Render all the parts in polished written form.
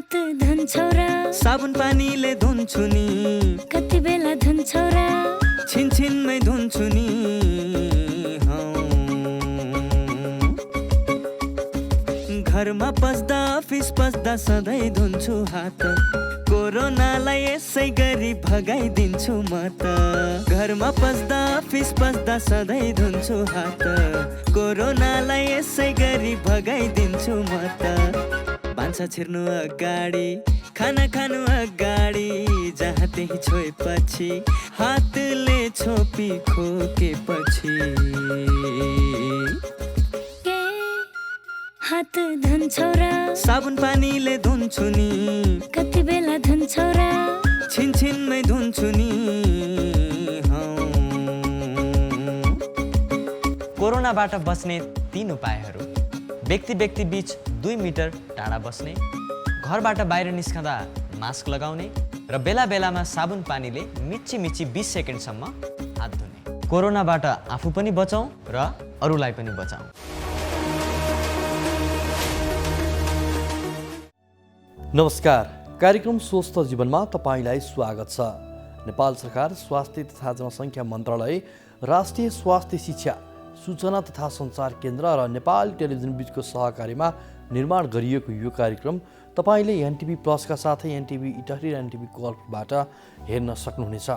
हात धुन्छौ र साबुन पानीले धुन्छु नि कति बेला धुन्छौ र छिनछिनमै धुन्छु नि घरमा पस्दा अफिस पस्दा सधैँ धुन्छु हात कोरोनालाई यसै गरी भगाइदिन्छु म त घरमा पस्दा अफिस पस्दा सधैँ धुन्छु हात कोरोनालाई यसै गरी भगाइदिन्छु म त भान्सा छिर्नु अगाडि खाना खानु अगाडि जहाँ त्यही छोएपछि हातले छोपी खोकेपछि हात धुन्छौ र साबुन पानीले धुन्छु नि कति बेला धुन्छौ र छिनछिनमै धुन्छु नि कोरोनाबाट बच्ने 3 उपायहरू। व्यक्ति बीच 2 मिटर टाढा बस्ने, घरबाट बाहिर निस्कँदा मास्क लगाउने र बेला बेलामा साबुन पानीले मिच्ची 20 सेकेन्डसम्म हात धुने। कोरोनाबाट आफू पनि बचाउँ र अरूलाई पनि बचाउँ। नमस्कार, कार्यक्रम स्वस्थ जीवनमा तपाईलाई स्वागत छ। नेपाल सरकार स्वास्थ्य तथा जनसङ्ख्या मन्त्रालय, राष्ट्रिय स्वास्थ्य शिक्षा, सूचना तथा सञ्चार केन्द्र र नेपाल टेलिभिजन बीचको सहकारीमा निर्माण गरिएको यो कार्यक्रम तपाईले एनटिभी प्लसका साथै एनटिभी इटहरी र एनटिभी गल्फबाट हेर्न सक्नुहुनेछ।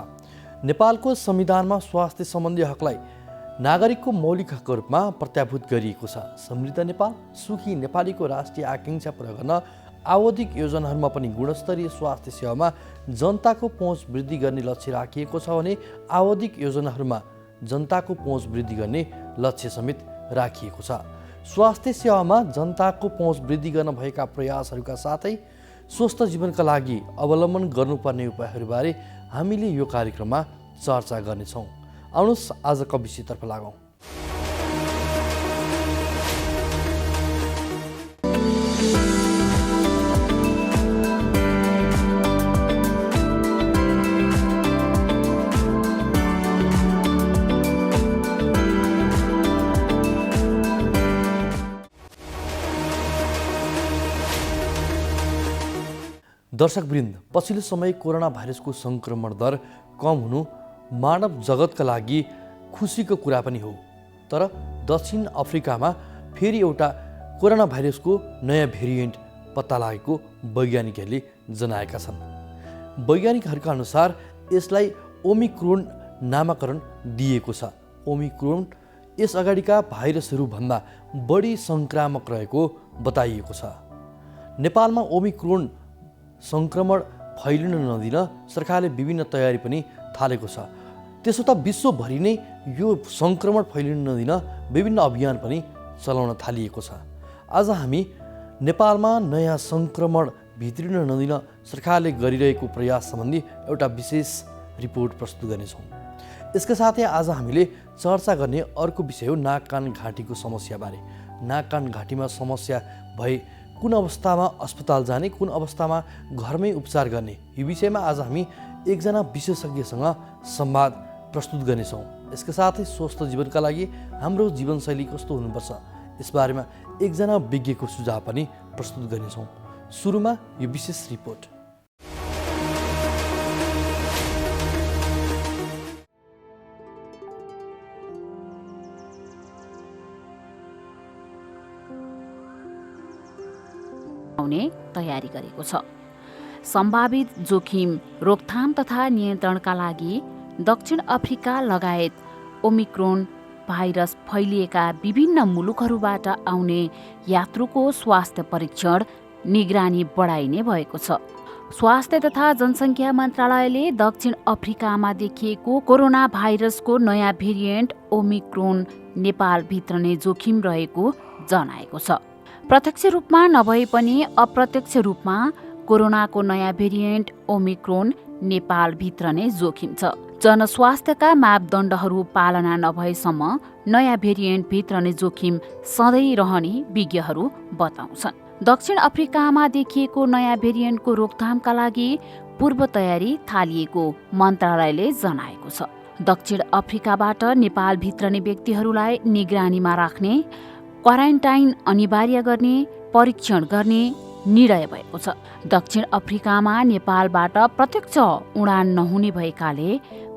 नेपालको संविधानमा स्वास्थ्य सम्बन्धी हकलाई नागरिकको मौलिक हकको रूपमा प्रत्याभूत गरिएको छ। समृद्ध नेपाल, सुखी नेपालीको राष्ट्रिय आकांक्षा पूरा गर्न आवधिक योजनाहरूमा पनि गुणस्तरीय स्वास्थ्य सेवामा जनताको पहुँच वृद्धि गर्ने लक्ष्य राखिएको छ भने आवधिक योजनाहरूमा जनताको पहुँच वृद्धि गर्ने लक्ष्य समेत राखिएको छ। स्वास्थ्य सेवामा जनताको पहुँच वृद्धि गर्न भएका प्रयासहरूका साथै स्वस्थ जीवनका लागि अवलम्बन गर्नुपर्ने उपायहरूबारे हामीले यो कार्यक्रममा चर्चा गर्नेछौँ। आउनुहोस् आजको विषयतर्फ लागौँ। दर्शकवृन्द, पछिल्लो समय कोरोना भाइरसको सङ्क्रमण दर कम हुनु मानव जगतका लागि खुसीको कुरा पनि हो। तर दक्षिण अफ्रिकामा फेरि एउटा कोरोना भाइरसको नयाँ भेरिएन्ट पत्ता लागेको वैज्ञानिकहरूले जनाएका छन्। वैज्ञानिकहरूका अनुसार यसलाई ओमिक्रोन नामाकरण दिएको छ। ओमिक्रोन यस अगाडिका भाइरसहरूभन्दा बढी सङ्क्रामक रहेको बताइएको छ। नेपालमा ओमिक्रोन सङ्क्रमण फैलिन नदिन सरकारले विभिन्न तयारी पनि थालेको छ। त्यसो त विश्वभरि नै यो सङ्क्रमण फैलिन नदिन विभिन्न अभियान पनि चलाउन थालिएको छ। आज हामी नेपालमा नयाँ सङ्क्रमण भित्रिन नदिन सरकारले गरिरहेको प्रयास सम्बन्धी एउटा विशेष रिपोर्ट प्रस्तुत गर्नेछौँ। यसका साथै आज हामीले चर्चा गर्ने अर्को विषय हो नाक कान घाँटीको समस्याबारे। नाक कान घाँटीमा समस्या भए कुन अवस्थामा अस्पताल जाने, कुन अवस्थामा घरमै उपचार गर्ने, यो विषयमा आज हामी एकजना विशेषज्ञसँग संवाद प्रस्तुत गर्नेछौँ। यसका साथै स्वस्थ जीवनका लागि हाम्रो जीवनशैली कस्तो हुनुपर्छ यसबारेमा एकजना विज्ञको सुझाव पनि प्रस्तुत गर्नेछौँ। सुरुमा यो विशेष रिपोर्ट। तयारी गरेको छ। सम्भावित जोखिम रोकथाम तथा नियन्त्रणका लागि दक्षिण अफ्रिका लगायत ओमिक्रोन भाइरस फैलिएका विभिन्न मुलुकहरूबाट आउने यात्रुको स्वास्थ्य परीक्षण निगरानी बढाइने भएको छ। स्वास्थ्य तथा जनसङ्ख्या मन्त्रालयले दक्षिण अफ्रिकामा देखिएको कोरोना भाइरसको नयाँ भेरिएन्ट ओमिक्रोन नेपालभित्र नै जोखिम रहेको जनाएको छ। प्रत्यक्ष रूपमा नभए पनि अप्रत्यक्ष रूपमा कोरोनाको नयाँ भेरिएन्ट ओमिक्रोन नेपालभित्र नै जोखिम छ। जनस्वास्थ्यका मापदण्डहरू पालना नभएसम्म नयाँ भेरिएन्टभित्र नै जोखिम सधैँ रहने विज्ञहरू बताउँछन्। दक्षिण अफ्रिकामा देखिएको नयाँ भेरिएन्टको रोकथामका लागि पूर्व तयारी थालिएको मन्त्रालयले जनाएको छ। दक्षिण अफ्रिकाबाट नेपाल भित्रने व्यक्तिहरूलाई निगरानीमा राख्ने, क्वारेन्टाइन अनिवार्य गर्ने, परीक्षण गर्ने, निर्णय भएको छ। दक्षिण अफ्रिकामा नेपालबाट प्रत्यक्ष उडान नहुने भएकाले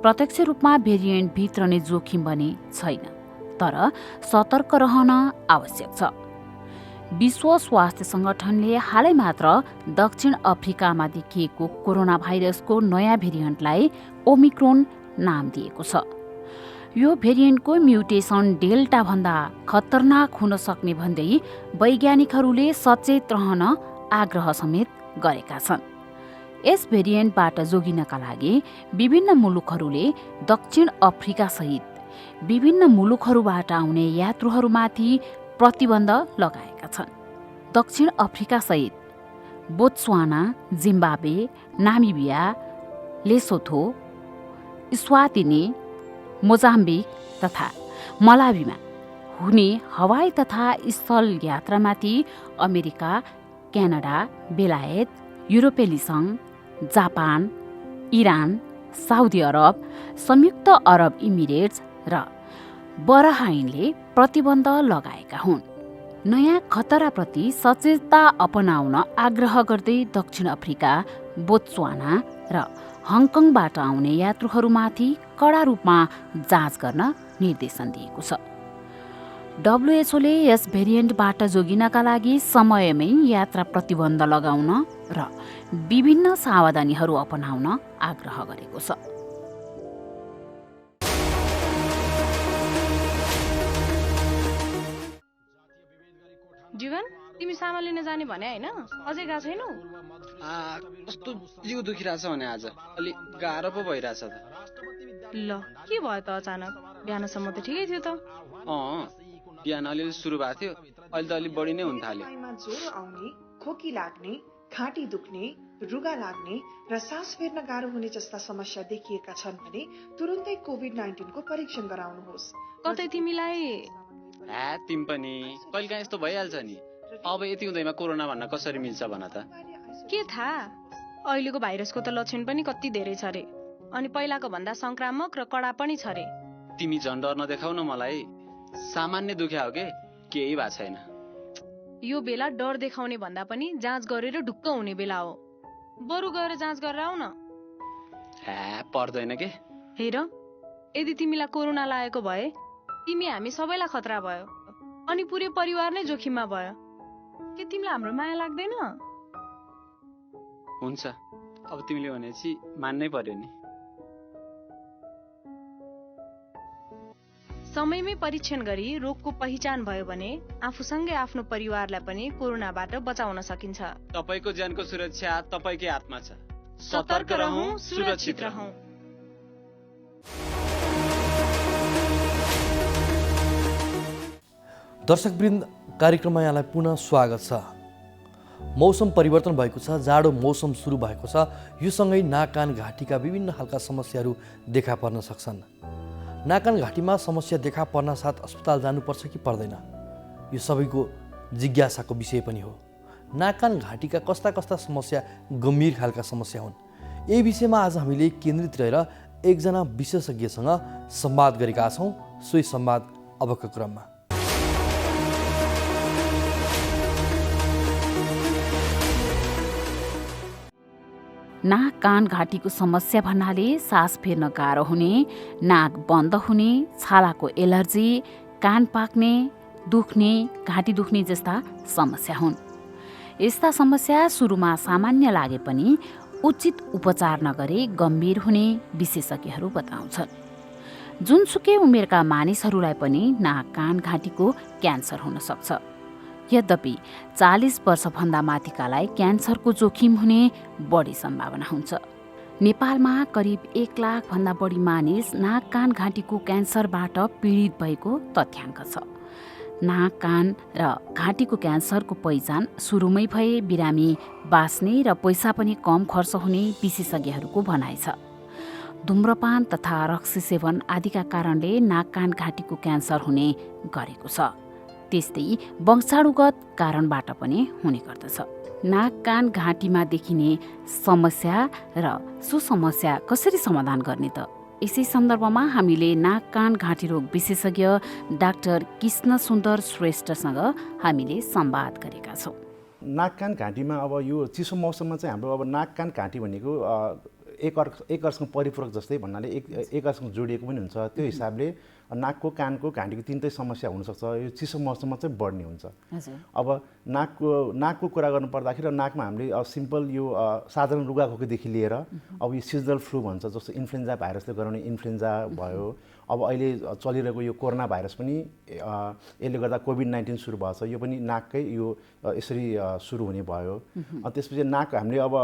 प्रत्यक्ष रूपमा भेरिएन्ट भित्रने जोखिम भने छैन, तर सतर्क रहन आवश्यक छ। विश्व स्वास्थ्य संगठनले हालै मात्र दक्षिण अफ्रिकामा देखिएको कोरोना भाइरसको नयाँ भेरिएन्टलाई ओमिक्रोन नाम दिएको छ। यो भेरिएन्टको म्युटेसन डेल्टा भन्दा खतरनाक हुन सक्ने भन्दै वैज्ञानिकहरूले सचेत रहन आग्रह समेत गरेका छन्। यस भेरिएन्टबाट जोगिनका लागि विभिन्न मुलुकहरूले दक्षिण अफ्रिका सहित विभिन्न मुलुकहरूबाट आउने यात्रुहरूमाथि प्रतिबन्ध लगाएका छन्। दक्षिण अफ्रिका सहित Botswana, Zimbabwe, Namibia, Lesotho, स्वातिनी, Mozambique तथा मलावीमा हुने हवाई तथा स्थल यात्रामाथि अमेरिका, क्यानाडा, बेलायत, युरोपेली सङ्घ, जापान, इरान, साउदी अरब, संयुक्त अरब इमिरेट्स र बहराइनले प्रतिबन्ध लगाएका हुन्। नयाँ खतराप्रति सचेतता अपनाउन आग्रह गर्दै दक्षिण अफ्रिका, बोत्सवाना र हङकङबाट आउने यात्रुहरूमाथि कडा रूपमा जाँच गर्न निर्देशन दिएको छ। डब्लुएचओले यस भेरिएन्टबाट जोगिनका लागि समयमै यात्रा प्रतिबन्ध लगाउन र विभिन्न सावधानीहरू अपनाउन आग्रह गरेको छ। जीवन, तिमी सामान लिन जाने भने होइन, अझै गएको छैनौ? कस्तो जिउ दुखिरहेछ भने आज अलि गाह्रो पो भइरहेछ त। ल, के भयो त अचानक? बिहानसम्म त ठिकै थियो त। बिहान अलिअलि सुरु भएको थियो, अहिले त अलि बढी नै हुन थाल्यो। ज्वरो आउने, खोकी लाग्ने, घाँटी दुख्ने, रुगा लाग्ने र सास फेर्न गाह्रो हुने जस्ता समस्या देखिएका छन् भने तुरुन्तै कोभिड-19 को परीक्षण गराउनुहोस्। कतै तिमीलाई तिमी पनि कहिलेकाहीँ यस्तो भइहाल्छ नि। अब यति हुँदैमा कोरोना भन्न कसरी मिल्छ भन त? के थाहा, अहिलेको भाइरसको त लक्षण पनि कति धेरै छ रे, अनि पहिलाको भन्दा संक्रामक र कडा पनि छ रे। तिमी झन् डर नदेखाउ न मलाई, सामान्य दुख्या हो के, केही भएको छैन। यो बेला डर देखाउने भन्दा पनि जाँच गरेर ढुक्क हुने बेला हो। बरु गएर जाँच गरेर आऊ न। पर्दैन के। हेर, यदि तिमीलाई कोरोना लागेको भए तिमी हामी सबैलाई खतरा भयो, अनि पुरै परिवार नै जोखिममा भयो। के तिमीलाई हाम्रो माया लाग्दैन? हुन्छ, अब तिमीले भनेपछि मान्नै पर्यो नि। समयमै परीक्षण गरी रोगको पहिचान भयो भने आफूसँगै आफ्नो परिवारलाई पनि कोरोनाबाट बचाउन सकिन्छ। तपाईको ज्यानको सुरक्षा तपाईकै हातमा छ। सतर्क रहौं, सुरक्षित रहौं। दर्शकवृन्द, कार्यक्रममा यहाँलाई पुनः स्वागत छ। मौसम परिवर्तन भएको छ, जाडो मौसम सुरु भएको छ। यो सँगै नाक कान घाँटीका विभिन्न खालका समस्याहरू देखा पर्न सक्छन्। नाक कान घाँटीमा समस्या देखा पर्न साथ अस्पताल जानुपर्छ कि पर्दैन, यो सबैको जिज्ञासाको विषय पनि हो। नाक कान घाँटीका कस्ता कस्ता समस्या गम्भीर खालका समस्या हुन्, यही विषयमा आज हामीले केन्द्रित रहेर एकजना विशेषज्ञसँग संवाद गरेका छौँ। सोही संवाद अबको क्रममा। नाक कान घाँटीको समस्या भन्नाले सास फेर्न गाह्रो हुने, नाक बन्द हुने, छालाको एलर्जी, कान पाक्ने, दुख्ने, घाँटी दुख्ने जस्ता समस्या हुन्। यस्ता समस्या सुरुमा सामान्य लागे पनि उचित उपचार नगरे गम्भीर हुने विशेषज्ञहरू बताउँछन्। जुनसुकै उमेरका मानिसहरूलाई पनि नाक कान घाँटीको क्यान्सर हुन सक्छ। यद्यपि 40 वर्षभन्दा माथिकालाई क्यान्सरको जोखिम हुने बढी सम्भावना हुन्छ। नेपालमा करिब 1 लाखभन्दा बढी मानिस नाक कान घाँटीको क्यान्सरबाट पीडित भएको तथ्याङ्क छ। नाक कान र घाँटीको क्यान्सरको पहिचान सुरुमै भए बिरामी बाँच्ने र पैसा पनि कम खर्च हुने विशेषज्ञहरूको भनाइ छ। धुम्रपान तथा रक्सी सेवन आदिका कारणले नाक कान घाँटीको क्यान्सर हुने गरेको छ। त्यस्तै वंशाणुगत कारणबाट पनि हुने गर्दछ। नाक कान घाँटीमा देखिने समस्या र सुसमस्या कसरी समाधान गर्ने त? यसै सन्दर्भमा हामीले नाक कान घाँटी रोग विशेषज्ञ डाक्टर कृष्ण सुन्दर श्रेष्ठसँग हामीले संवाद गरेका छौँ। नाक कान घाँटीमा अब यो चिसो मौसममा चाहिँ हाम्रो अब नाक कान घाँटी भनेको एकअर्कासँग परिपूरक जस्तै भन्नाले एकअर्कासँग जोडिएको पनि हुन्छ। त्यो हिसाबले नाकको कानको घाँटीको तिनटै समस्या हुनसक्छ। यो चिसो मौसममा चाहिँ बढ्ने हुन्छ। अब नाकको कुरा गर्नु पर्दाखेरि नाकमा हामीले सिम्पल यो साधारण रुगाखोकीदेखि लिएर अब यो सिजनल फ्लू भन्छ, जस्तो इन्फ्लुएन्जा भाइरसले गराउने इन्फ्लुएन्जा भयो। अब अहिले चलिरहेको यो कोरोना भाइरस पनि यसले गर्दा कोभिड-19 सुरु भएको छ। यो पनि नाककै यो यसरी सुरु हुने भयो। त्यसपछि नाक हामीले अब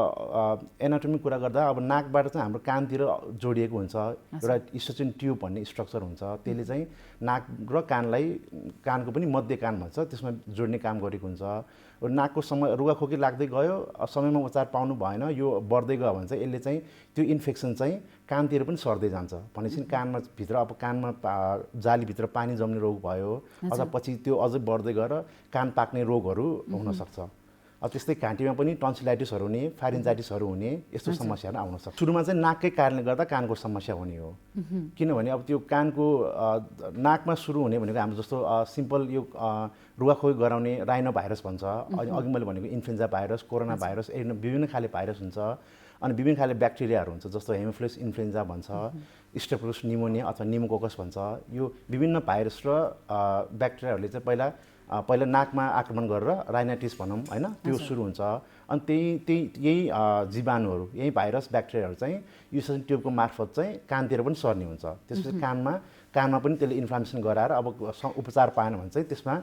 एनाटोमी कुरा गर्दा अब नाकबाट चाहिँ हाम्रो कानतिर जोडिएको हुन्छ एउटा इस्टोचिन ट्युब भन्ने स्ट्रक्चर हुन्छ। त्यसले चाहिँ नाक र कानको पनि मध्य कान भन्छ, त्यसमा जोड्ने काम गरेको हुन्छ। नाकको रुगाखोकी लाग्दै गयो, समयमा उपचार पाउनु भएन, यो बढ्दै गयो भने चाहिँ यसले चाहिँ त्यो इन्फेक्सन चाहिँ कानतिर पनि सर्दै जान्छ। भनेपछि कानमा भित्र अब कानमा जालीभित्र पानी जम्ने रोग भयो अथवा पछि त्यो अझै बढ्दै गएर कान पाक्ने रोगहरू हुनसक्छ। त्यस्तै घाँटीमा पनि टन्सिलाइटिसहरू हुने, फारिन्जाइटिसहरू हुने यस्तो समस्याहरू आउन सक्छ। सुरुमा चाहिँ नाककै कारणले गर्दा कानको समस्या हुने हो। किनभने अब त्यो कानको नाकमा सुरु हुने भनेको हाम्रो जस्तो सिम्पल यो रुगाखोकी गराउने राइनो भाइरस भन्छ। अघि मैले भनेको इन्फ्लुएन्जा भाइरस, कोरोना भाइरस, विभिन्न खाले भाइरस हुन्छ। अनि विभिन्न खाले ब्याक्टेरियाहरू हुन्छ, जस्तो हेमोफिलस इन्फ्लुएन्जा भन्छ, स्टेफिलोकोकस निमोनिया अथवा निमोकोकस भन्छ। यो विभिन्न भाइरस र ब्याक्टेरियाहरूले चाहिँ पहिला नाकमा आक्रमण गरेर राइनाइटिस भनौँ होइन, त्यो सुरु हुन्छ। अनि यही जीवाणुहरू, यही भाइरस ब्याक्टेरियाहरू चाहिँ इस्टोचिन ट्युबको मार्फत चाहिँ कानतिर पनि सर्ने हुन्छ। त्यसपछि कानमा पनि त्यसले इन्फ्लामेसन गराएर अब उपचार पाएन भने चाहिँ त्यसमा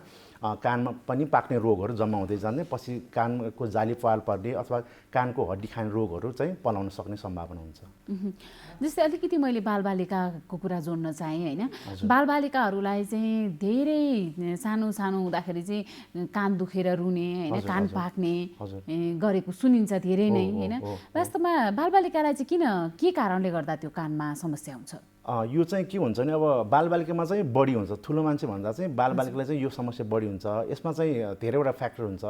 कानमा पनि पाक्ने रोगहरू जम्मा हुँदै जाने, पछि कानको जाली पाल पर्ने अथवा कानको हड्डी खाने रोगहरू चाहिँ पलाउन सक्ने सम्भावना हुन्छ। जस्तै अलिकति मैले बालबालिकाको कुरा जोड्न चाहेँ होइन। बालबालिकाहरूलाई चाहिँ धेरै सानो हुँदाखेरि चाहिँ कान दुखेर रुने होइन, कान पाक्ने गरेको सुनिन्छ धेरै नै होइन। वास्तवमा बालबालिकालाई चाहिँ के कारणले गर्दा त्यो कानमा समस्या हुन्छ? यो चाहिँ के हुन्छ भने अब बालबालिकामा चाहिँ बढी हुन्छ। ठुलो मान्छे भन्दा चाहिँ बालबालिकालाई चाहिँ यो समस्या बढी हुन्छ। यसमा चाहिँ धेरैवटा फ्याक्टर हुन्छ।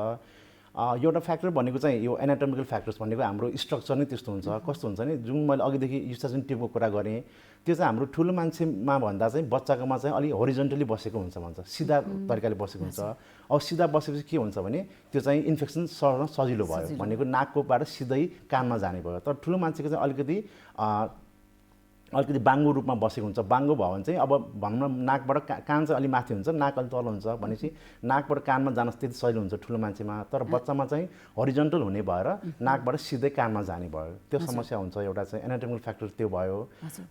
एउटा फ्याक्टर भनेको चाहिँ यो एनाटोमिकल फ्याक्टर्स भनेको हाम्रो स्ट्रक्चर नै त्यस्तो हुन्छ। कस्तो हुन्छ भने जुन मैले अघिदेखि इस्टोचिन ट्युबको कुरा गरेँ, त्यो चाहिँ हाम्रो ठुलो मान्छेमा भन्दा चाहिँ बच्चाकोमा चाहिँ अलिक होरिजन्टली बसेको हुन्छ भन्छ, सिधा तरिकाले बसेको हुन्छ। अब सिधा बसेपछि के हुन्छ भने त्यो चाहिँ इन्फेक्सन सर्न सजिलो भयो, भनेको नाककोबाट सिधै कानमा जाने भयो। तर ठुलो मान्छेको चाहिँ अलिकति बाङ्गो रूपमा बसेको हुन्छ। बाङ्गो भयो भने चाहिँ अब भनौँ न नाकबाट कान चाहिँ अलिक माथि हुन्छ, नाक अलिक तल हुन्छ भनेपछि नाकबाट कानमा जान त्यति सजिलो हुन्छ ठुलो मान्छेमा। तर बच्चामा चाहिँ हरिजन्टल हुने भएर नाकबाट सिधै कानमा जाने भयो, त्यो समस्या हुन्छ। एउटा चाहिँ एनाटोमिकल फ्याक्टर त्यो भयो।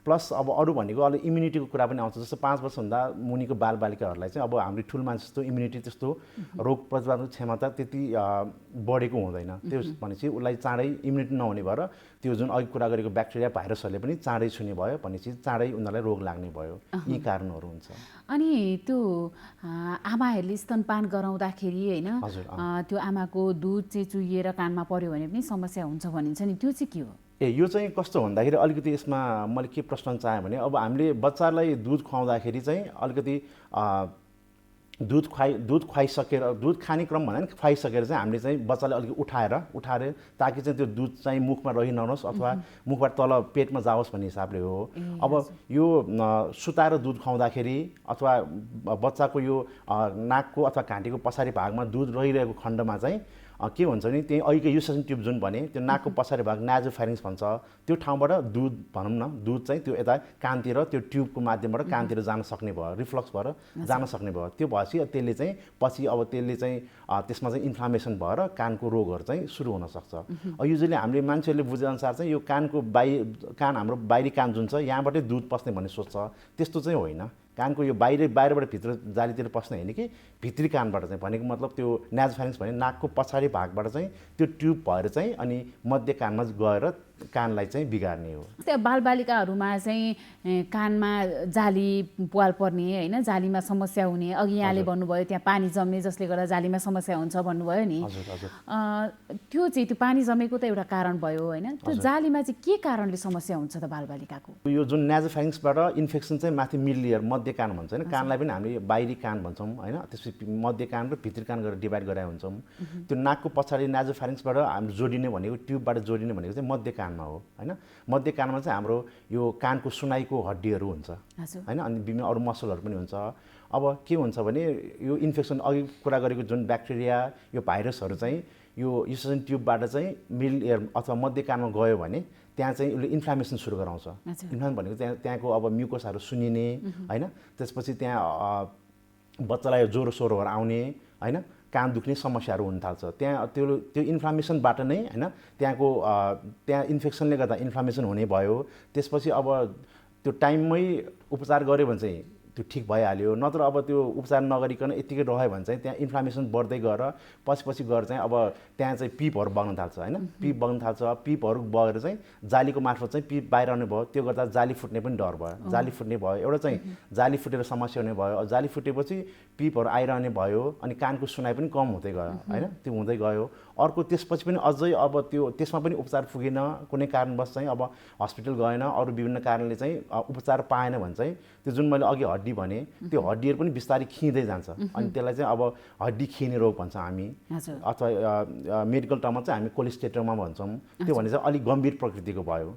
प्लस अब अरू भनेको अलिक इम्युनिटीको कुरा पनि आउँछ। जस्तो 5 वर्षभन्दा मुनिको बालबालिकाहरूलाई चाहिँ अब हाम्रो ठुलो मान्छे जस्तो इम्युनिटी त्यस्तो रोग प्रतिरोधक क्षमता त्यति बढेको हुँदैन। त्यो भनेपछि उसलाई चाँडै इम्युनिटी नहुने भएर त्यो जुन अघि कुरा गरेको ब्याक्टेरिया भाइरसहरूले पनि चाँडै छुने भयो भनेपछि चाँडै उनीहरूलाई रोग लाग्ने भयो। यी कारणहरू हुन्छ। अनि त्यो आमाहरूले स्तनपान गराउँदाखेरि होइन, त्यो आमाको दुध चाहिँ चुहिएर कानमा पर्यो भने पनि समस्या हुन्छ भनिन्छ नि, त्यो चाहिँ के हो? यो चाहिँ कस्तो भन्दाखेरि अलिकति यसमा मैले के प्रश्न चाहेँ भने अब हामीले बच्चालाई दुध खुवाउँदाखेरि चाहिँ अलिकति दुध खुवाइसकेर दुध खाने क्रम भन्दा पनि खुवाइसकेर चाहिँ हामीले चाहिँ बच्चालाई अलिकति उठाएर ताकि चाहिँ त्यो दुध चाहिँ मुखमा रहि नहोस् अथवा मुखबाट तल पेटमा जाओस् भन्ने हिसाबले हो। अब यो सुताएर दुध खुवाउँदाखेरि अथवा बच्चाको यो नाकको अथवा घाँटीको पछाडि भागमा दुध रहिरहेको खण्डमा चाहिँ के हुन्छ भने त्यही अघिको इस्टोचिन ट्युब जुन भने त्यो नाकको पछाडि भाग नाजोफेरिन्क्स भन्छ, त्यो ठाउँबाट दुध भनौँ न दुध चाहिँ त्यो यता कानतिर त्यो ट्युबको माध्यमबाट कानतिर जान सक्ने भयो, रिफ्लक्स भएर जान सक्ने भयो। त्यो भएपछि त्यसले चाहिँ पछि अब त्यसले चाहिँ त्यसमा चाहिँ इन्फ्लामेसन भएर कानको रोगहरू चाहिँ सुरु हुनसक्छ। युजली हामीले मान्छेहरूले बुझेअनुसार चाहिँ यो कान हाम्रो बाहिरी कान जुन छ यहाँबाटै दुध पस्ने भन्ने सोच्छ, त्यस्तो चाहिँ होइन। कानको यो बाहिरबाट भित्र जालीतिर पस्ने होइन कि भित्री कानबाट चाहिँ भनेको मतलब त्यो नाजोफेरिन्क्स भने नाकको पछाडि भागबाट चाहिँ त्यो ट्युब भएर चाहिँ अनि मध्य कानमा गएर कानलाई चाहिँ बिगार्ने हो। त्यो बालबालिकाहरूमा चाहिँ कानमा जाली पाल पर्ने होइन, जालीमा समस्या हुने, अघि यहाँले भन्नुभयो त्यहाँ पानी जम्ने जसले गर्दा जालीमा समस्या हुन्छ भन्नुभयो नि, त्यो चाहिँ त्यो पानी जमेको त एउटा कारण भयो होइन, त्यो जालीमा चाहिँ के कारणले समस्या हुन्छ त बालबालिकाको? यो जुन नाजोफेरिन्क्सबाट इन्फेक्सन चाहिँ माथि मिडल लेयर मध्य कान भन्छ होइन, कानलाई पनि हामीले बाहिरी कान भन्छौँ होइन, त्यसपछि मध्य कान र भित्री कान गरेर डिभाइड गरेर हुन्छौँ। त्यो नाकको पछाडि नाजोफेरिन्क्सबाट हामीले जोडिने भनेको ट्युबबाट जोडिने भनेको चाहिँ मध्य कानमा हो होइन। मध्य कानमा चाहिँ हाम्रो यो कानको सुनाइको हड्डीहरू हुन्छ होइन, अनि विभिन्न अरू मसलहरू पनि हुन्छ। अब के हुन्छ भने यो इन्फेक्सन अघि कुरा गरेको जुन ब्याक्टेरिया यो भाइरसहरू चाहिँ यो युसेसन ट्युबबाट चाहिँ मिडल इयर अथवा मध्य कानमा गयो भने त्यहाँ चाहिँ उसले इन्फ्लामेसन सुरु गराउँछ। इन्फ्लामेसन भनेको त्यहाँको अब म्युकसहरू सुनिने होइन, त्यसपछि त्यहाँ बच्चालाई ज्वरो सोरोहरू आउने होइन, कान दुख्ने समस्याहरू हुन थाल्छ। त्यहाँ त्यो इन्फ्लामेसनबाट नै होइन त्यहाँ इन्फेक्सनले गर्दा इन्फ्लामेसन हुने भयो। त्यसपछि अब त्यो टाइममै उपचार गऱ्यो भने चाहिँ त्यो ठिक भइहाल्यो, नत्र अब त्यो उपचार नगरिकन यत्तिकै रह्यो भने चाहिँ त्यहाँ इन्फ्लामेसन बढ्दै गएर पछि गएर चाहिँ अब त्यहाँ चाहिँ पिपहरू बग्न थाल्छ होइन, पिप बग्न थाल्छ। पिपहरू बगेर चाहिँ जालीको मार्फत चाहिँ पिप बाहिर आउने भयो, त्यो गर्दा जाली फुट्ने पनि डर भयो। जाली फुट्ने भयो, एउटा चाहिँ जाली फुटेर समस्या हुने भयो। जाली फुटेपछि पिपहरू आइरहने भयो अनि कानको सुनाइ पनि कम हुँदै गयो होइन, त्यो हुँदै गयो। अर्को त्यसपछि पनि अझै अब त्यसमा पनि उपचार पुगेन, कुनै कारणवश चाहिँ अब हस्पिटल गएन, अरू विभिन्न कारणले चाहिँ उपचार पाएन भने चाहिँ त्यो जुन मैले अघि हड्डी भने त्यो हड्डीहरू पनि बिस्तारै खिँदै जान्छ अनि त्यसलाई चाहिँ अब हड्डी खिने रोग भन्छ हामी, अथवा मेडिकल टर्ममा चाहिँ हामी कोलिस्टेटोमा भन्छौँ। त्यो भने चाहिँ अलिक गम्भीर प्रकृतिको भयो।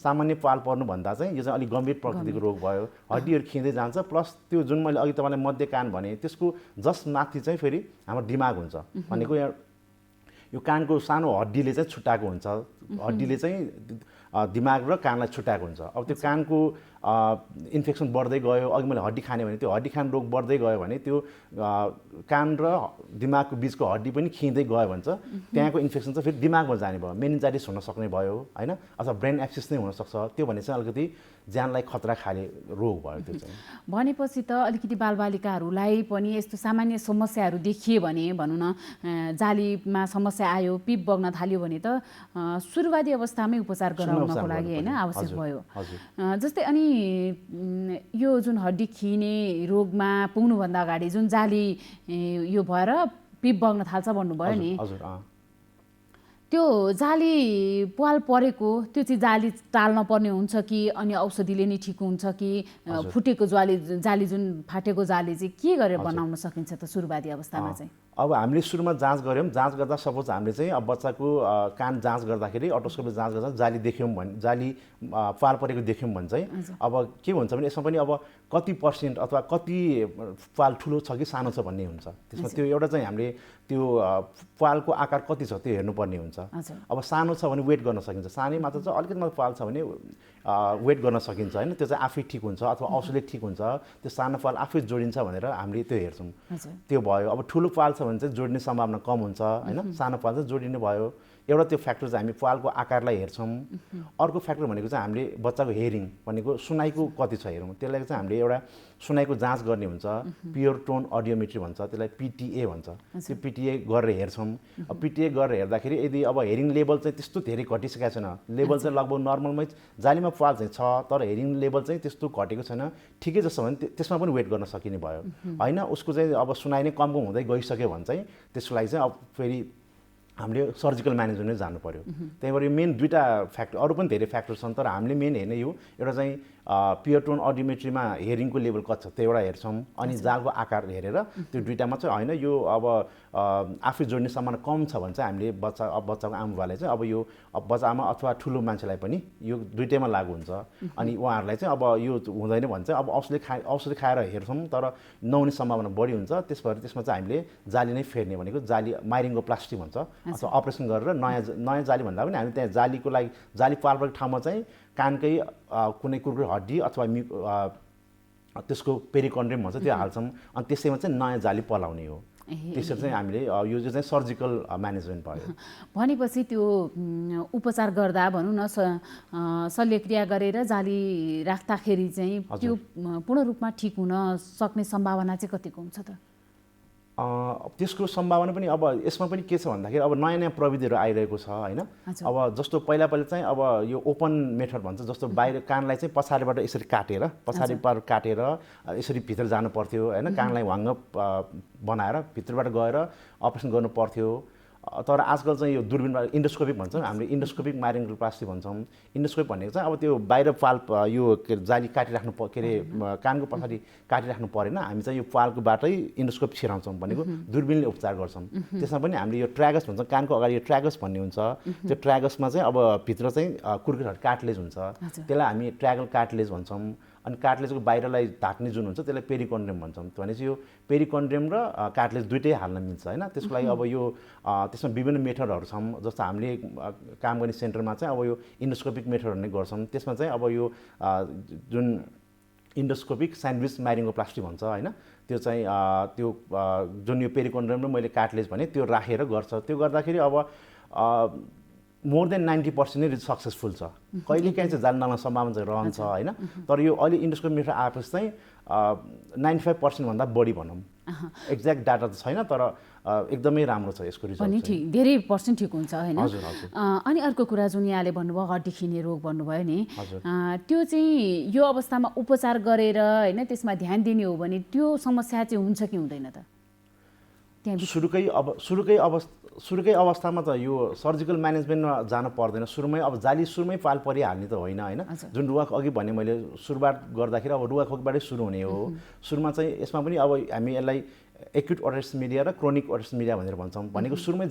सामान्य पाल पर्नुभन्दा चाहिँ यो चाहिँ अलिक गम्भीर प्रकृतिको रोग भयो, हड्डीहरू खिँदै जान्छ। प्लस त्यो जुन मैले अघि तपाईँलाई मध्य कान भने त्यसको जस्ट माथि चाहिँ फेरि हाम्रो दिमाग हुन्छ भनेको यो कानको सानो हड्डीले चाहिँ छुट्टाएको हुन्छ, हड्डीले चाहिँ दिमाग र कानलाई छुट्याएको हुन्छ। अब त्यो कानको इन्फेक्सन बढ्दै गयो, अघि मैले हड्डी खाने भने त्यो हड्डी खाने रोग बढ्दै गयो भने त्यो कान र दिमागको बिचको हड्डी पनि खिँदै गयो भने चाहिँ त्यहाँको इन्फेक्सन चाहिँ फेरि दिमागमा जाने भयो, मेनिन्जाइटिस हुन सक्ने भयो होइन, अथवा ब्रेन एक्सिस नै हुनसक्छ। त्यो भने चाहिँ अलिकति ज्यानलाई खतरा खाले रोग भयो त्यो चाहिँ। भनेपछि त अलिकति बालबालिकाहरूलाई पनि यस्तो सामान्य समस्याहरू देखिए भने भनौँ न जालीमा समस्या आयो, पिप बग्न थाल्यो भने त सुरुवाती अवस्थामै उपचार गराउनको लागि होइन आवश्यक भयो। जस्तै अनि यो जुन हड्डी खिने रोगमा पुग्नुभन्दा अगाडि जुन जाली यो भएर पिप बग्न थाल्छ भन्नुभयो नि, त्यो जाली पाल परेको त्यो चाहिँ जाली टाल्न पर्ने हुन्छ कि अनि औषधिले नै ठिक हुन्छ कि फुटेको जाली जुन फाटेको जाली चाहिँ के गरेर बनाउन सकिन्छ त सुरुवाती अवस्थामा चाहिँ? अब हामीले सुरुमा जाँच गऱ्यौँ, जाँच गर्दा सपोज हामीले चाहिँ अब बच्चाको कान जाँच गर्दाखेरि अटोस्कोपले जाँच गर्दा जाली देख्यौँ भने, जाली पाल परेको देख्यौँ भने चाहिँ अब के हुन्छ भने यसमा पनि अब कति पर्सेन्ट अथवा कति पाल ठुलो छ कि सानो छ भन्ने हुन्छ। त्यसमा त्यो एउटा चाहिँ हामीले त्यो पालको आकार कति छ त्यो हेर्नुपर्ने हुन्छ। अब सानो छ भने वेट गर्न सकिन्छ, सानै मात्र छ अलिकति मात्र पाल छ भने वेट गर्न सकिन्छ होइन, त्यो चाहिँ आफै ठिक हुन्छ अथवा औषधले ठिक हुन्छ। त्यो सानो पाल आफै जोडिन्छ भनेर हामीले त्यो हेर्छौँ, त्यो भयो। अब ठुलो पाल छ भने चाहिँ जोड्ने सम्भावना कम हुन्छ होइन, सानो पाल चाहिँ जोडिने भयो। एउटा त्यो फ्याक्टर चाहिँ हामी पालको आकारलाई हेर्छौँ। अर्को फ्याक्टर भनेको चाहिँ हामीले बच्चाको हेरिङ भनेको सुनाइको कति छ हेरौँ, त्यसलाई चाहिँ हामीले एउटा सुनाइको जाँच गर्ने हुन्छ, प्योर टोन अडियोमेट्री भन्छ, त्यसलाई पिटिए भन्छ। त्यो पिटिए गरेर हेर्छौँ। अब पिटिए गरेर हेर्दाखेरि यदि अब हेरिङ लेभल चाहिँ त्यस्तो धेरै घटिसकेको छैन, लेभल चाहिँ लगभग नर्मलमै जालीमा पाल चाहिँ छ तर हेरिङ लेभल चाहिँ त्यस्तो घटेको छैन, ठिकै जस्तो भने त्यसमा पनि वेट गर्न सकिने भयो होइन। उसको चाहिँ अब सुनाइ नै कम हुँदै गइसक्यो भने चाहिँ त्यसको लागि चाहिँ अब फेरि हामीले सर्जिकल म्यानेजमेन्टमै जानु पर्यो। त्यही भएर यो मेन दुईवटा फ्याक्टर, अरू पनि धेरै फ्याक्टर छन् तर हामीले मेन हेर्ने यो एउटा चाहिँ प्योर टोन अडियोमेट्रीमा हेरिङको लेभल कति छ त्यो एउटा हेर्छौँ, अनि जालको आकार हेरेर त्यो दुईवटामा चाहिँ होइन यो अब आफै जोड्ने सम्भावना कम छ भने चाहिँ हामीले बच्चाको आमाबाले चाहिँ अब यो बच्चा आमा अथवा ठुलो मान्छेलाई पनि यो दुइटैमा लागु हुन्छ। अनि उहाँहरूलाई चाहिँ अब यो हुँदैन भने चाहिँ अब औषधि खाएर हेर्छौँ तर नहुने सम्भावना बढी हुन्छ। त्यस भएर त्यसमा चाहिँ हामीले जाली नै फेर्ने भनेको जाली माइरिङ्गोप्लास्टी भन्छ, अथवा अपरेसन गरेर नयाँ जाली भन्दा पनि हामी त्यहाँ जालीको लागि जाली पाल परेको ठाउँमा चाहिँ कानकै कुनै कुकुर हड्डी अथवा त्यसको पेरिकन्ड्रियम भन्छ त्यो हाल्छौँ, अनि त्यसैमा चाहिँ नयाँ जाली पलाउने हो। त्यसरी चाहिँ हामीले यो चाहिँ सर्जिकल म्यानेजमेन्ट भयो। भनेपछि त्यो उपचार गर्दा भनौँ न शल्यक्रिया गरेर जाली राख्दाखेरि चाहिँ त्यो पूर्ण रूपमा ठिक हुन सक्ने सम्भावना चाहिँ कतिको हुन्छ त? त्यसको सम्भावना पनि अब यसमा पनि के छ भन्दाखेरि अब नयाँ नयाँ प्रविधिहरू आइरहेको छ होइन। अब जस्तो पहिला चाहिँ अब यो ओपन मेथड भन्छ, जस्तो बाहिर कानलाई चाहिँ पछाडिबाट यसरी काटेर यसरी भित्र जानु पर्थ्यो होइन, कानलाई वाङ्ग बनाएर भित्रबाट गएर अपरेसन गर्नु पर्थ्यो। तर आजकल चाहिँ यो दूरबीनबाट इन्डोस्कोपिक भन्छौँ हामीले, इन्डोस्कोपिक माइरिङ्गोप्लास्टी भन्छौँ। इन्डोस्कोपिक भनेको चाहिँ अब त्यो बाहिर पाल यो जाली काटिराख्नु के अरे कानको पछाडि काटिराख्नु परेन, हामी चाहिँ यो पालको बाटै इन्डोस्कोप छिराउँछौँ भनेको दूरबीनले उपचार गर्छौँ। त्यसमा पनि हामीले यो ट्र्यागस भन्छ, कानको अगाडि यो ट्र्यागस भन्ने हुन्छ। त्यो ट्र्यागसमा चाहिँ अब भित्र चाहिँ कुर्कुरहरू कार्टिलेज हुन्छ, त्यसलाई हामी ट्र्यागल कार्टिलेज भन्छौँ। अनि कार्टिलेजको बाहिरलाई ढाक्ने जुन हुन्छ त्यसलाई पेरिकन्ड्रियम भन्छौँ। भनेपछि यो पेरिकन्ड्रियम र कार्टिलेज दुइटै हाल्न मिल्छ होइन। त्यसको लागि अब यो त्यसमा विभिन्न मेथडहरू छन्। जस्तो हामीले काम गर्ने सेन्टरमा चाहिँ अब यो इन्डोस्कोपिक मेथडहरू नै गर्छौँ। त्यसमा चाहिँ अब यो जुन इन्डोस्कोपिक स्यान्डविच माइरिङ्गोप्लास्टी भन्छ होइन, त्यो चाहिँ त्यो जुन यो पेरिकन्ड्रियम र मैले कार्टिलेज भने त्यो राखेर गर्छ। त्यो गर्दाखेरि अब मोर देन 90% नै सक्सेसफुल छ। कहिलेकाहीँ चाहिँ जान नलाग्ने सम्भावना चाहिँ रहन्छ होइन। तर यो अहिले इन्डोस्कोपिक मेथड आएपछि चाहिँ 95% भन्दा बढी भनौँ। एक्ज्याक्ट डाटा त छैन तर एकदमै राम्रो छ यसको रिजल्ट पनि ठिक, धेरै पर्सेन्ट ठिक हुन्छ होइन। हजुर हजुर। अनि अर्को कुरा जुन यहाँले भन्नुभयो हड्डी खिने रोग भन्नुभयो नि, हजुर। त्यो चाहिँ यो अवस्थामा उपचार गरेर होइन त्यसमा ध्यान दिने हो भने त्यो समस्या चाहिँ हुन्छ कि हुँदैन त? सुरुकै अवस्थामा त यो सर्जिकल म्यानेजमेन्टमा जानु पर्दैन। सुरुमै पाल परिहाल्ने त होइन होइन। जुन रुवा अघि भने मैले सुरुवात गर्दाखेरि अब रुवा खोकीबाटै सुरु हुने हो। सुरुमा चाहिँ यसमा पनि अब हामी यसलाई एक्युट ओटिटिस मिडिया र क्रोनिक ओटिटिस मिडिया भनेर भन्छौँ। भनेको सुरुमै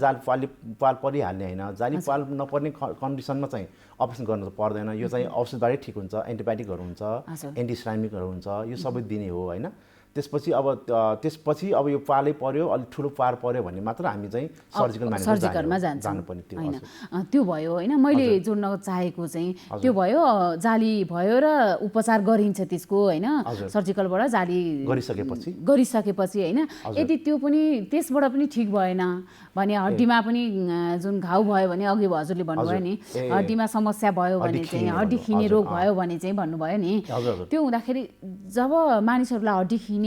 पाल परिहाल्ने होइन। जाली पाल नपर्ने कन्डिसनमा चाहिँ अपरेसन गर्नु त पर्दैन। यो चाहिँ औषधबाटै ठिक हुन्छ, एन्टिबायोटिकहरू हुन्छ, एन्टिस्टामिकहरू हुन्छ, यो सबै दिने हो होइन। त्यसपछि अब यो पालै पर्यो, अलिक ठुलो पार पर्यो भने मात्र हामी चाहिँ सर्जिकलमा जानुपर्ने त्यो होइन। त्यो भयो होइन। मैले जोड्न चाहेको चाहिँ त्यो भयो, जाली भयो र उपचार गरिन्छ त्यसको होइन, सर्जिकलबाट जाली गरिसकेपछि होइन। यदि त्यो पनि त्यसबाट पनि ठिक भएन भने हड्डीमा पनि जुन घाउ भयो भने अघि हजुरले भन्नुभयो नि हड्डीमा समस्या भयो भने चाहिँ हड्डी खिने रोग भयो भने चाहिँ भन्नुभयो नि, त्यो हुँदाखेरि जब मानिसहरूलाई हड्डी खिने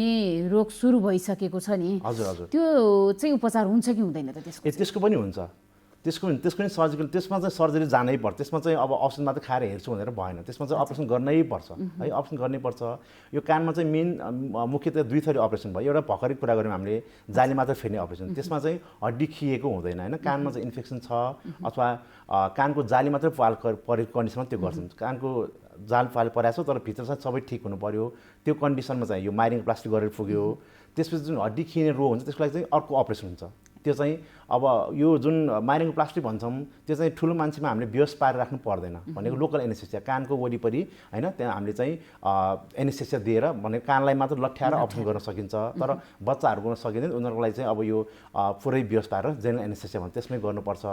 रोग सुरु भइसकेको छ नि, त्यो चाहिँ उपचार हुन्छ कि हुँदैन त? त्यसको पनि हुन्छ। त्यसको पनि सर्जिकल, त्यसमा चाहिँ सर्जरी जानै पर्छ। त्यसमा चाहिँ अब अप्सन मात्रै खाएर हेर्छु भनेर भएन। त्यसमा चाहिँ अपरेसन गर्नै पर्छ है, अपरेसन गर्नै पर्छ। यो कानमा चाहिँ मेन मुख्यतः दुई थरी अपरेसन भयो। एउटा भर्खरै कुरा गऱ्यौँ हामीले जाली मात्र फेर्ने अपरेसन, त्यसमा चाहिँ हड्डी खिएको हुँदैन होइन। कानमा चाहिँ इन्फेक्सन छ अथवा कानको जाली मात्रै पाल परेको कन्डिसनमा त्यो गर्छन्। कानको जाल पाल परेको छ तर भित्र चाहिँ सबै ठिक हुनु पर्यो। त्यो कन्डिसनमा चाहिँ यो माइरिङ्गोप्लास्टी गरेर पुग्यो। त्यसपछि जुन हड्डी खिने रोग हुन्छ त्यसको लागि चाहिँ अर्को अपरेसन हुन्छ। त्यो चाहिँ अब यो जुन माइरिङ्गोप्लास्टी भन्छौँ त्यो चाहिँ ठुलो मान्छेमा हामीले बेहोस पारेर राख्नु पर्दैन। भनेको लोकल एनेस्थेसिया कानको वरिपरि होइन, त्यहाँ हामीले चाहिँ एनेस्थेसिया दिएर भनेको कानलाई मात्र लट्ठ्याएर अपरेसन गर्न सकिन्छ। तर बच्चाहरू गर्न सकिँदैन, उनीहरूको लागि चाहिँ अब यो पुरै बेहोस पारेर जेनरल एनेस्थेसिया भन्छ त्यसमै गर्नुपर्छ।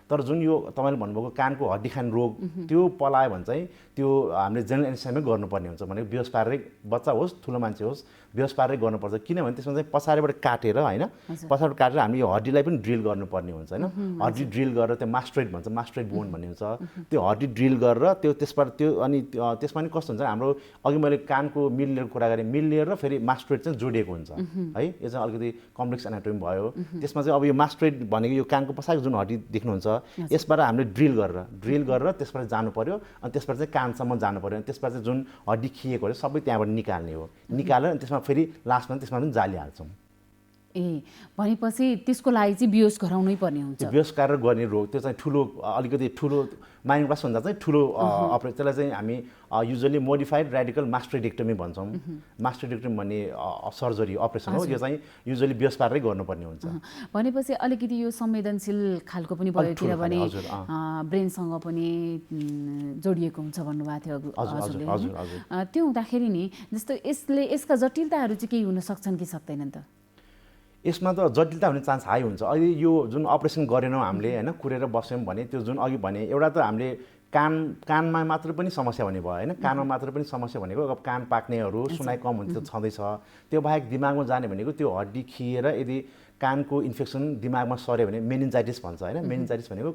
तर जुन यो तपाईँले भन्नुभएको कानको हड्डी खाने रोग त्यो पलायो भने चाहिँ त्यो हामीले जेनरल एनेस्थेसियामै गर्नुपर्ने हुन्छ। भनेको बेहोस पारेरै बच्चा होस् ठुलो मान्छे होस् बेहोस पारेरै गर्नुपर्छ। किनभने त्यसमा चाहिँ पछाडिबाट काटेर होइन, पछाडिबाट काटेर हामीले यो हड्डीलाई पनि ड्रिल गर्नुपर्ने हुन्छ होइन। हड्डी ड्रिल गरेर त्यो मास्ट्रेट भन्छ, मास्ट्रेट बोन भन्ने हुन्छ। त्यो हड्डी ड्रिल गरेर त्यसबाट त्यो अनि त्यसमा पनि कस्तो हुन्छ हाम्रो अघि मैले कानको मिड लेयरको कुरा गरेँ, मिड लेयर र फेरि मास्ट्रेट चाहिँ जोडिएको हुन्छ है। यो चाहिँ अलिकति कम्प्लेक्स एनाटोमी भयो। त्यसमा चाहिँ अब यो मास्ट्रेट भनेको यो कानको पछाडि जुन हड्डी देख्नुहुन्छ यसबाट हामीले ड्रिल गरेर त्यसबाट जानु पर्यो। अनि त्यसबाट चाहिँ कानसम्म जानु पर्यो। अनि त्यसबाट चाहिँ जुन हड्डी खिएको हो सबै त्यहाँबाट निकाल्ने हो। निकालेर अनि त्यसमा फेरि लास्टमा त्यसमा पनि जाली हाल्छौँ। भनेपछि त्यसको लागि चाहिँ बेहोस गराउनै पर्ने हुन्छ। बेहोस गरेर गर्ने रोग त्यो चाहिँ अलिकति ठुलो माइरिङ्गोप्लास्टी भन्दा चाहिँ ठुलो अपरेसन। त्यसलाई चाहिँ हामी युजली मोडिफाइड रेडिकल मास्ट्रेक्टोमी भन्छौँ। मास्ट्रेक्टोमी भन्ने सर्जरी अपरेसन हो। यो चाहिँ युजली बेहोस पारेरै गर्नुपर्ने हुन्छ। भनेपछि अलिकति यो संवेदनशील खालको पनि भयो, किनभने ब्रेनसँग पनि जोडिएको हुन्छ भन्नुभएको थियो हजुरले। त्यो हुँदाखेरि नि जस्तो यसका जटिलताहरू चाहिँ केही हुन सक्छन् कि सक्दैनन् त? यसमा त जटिलता हुने चान्स हाई हुन्छ। अहिले यो जुन अपरेसन गरेनौँ हामीले होइन, कुरेर बस्यौँ भने त्यो जुन अघि भने एउटा त हामीले कानमा मात्र पनि समस्या भन्ने भयो होइन। कानमा मात्र पनि समस्या भनेको अब कान पाक्नेहरू, सुनाइ कम हुन्छ त्यो छँदैछ। त्यो बाहेक दिमागमा जाने भनेको त्यो हड्डी खिएर यदि कानको इन्फेक्सन दिमागमा सर्यो भने मेनिन्जाइटिस भन्छ होइन। मेनिन्जाइटिस भनेको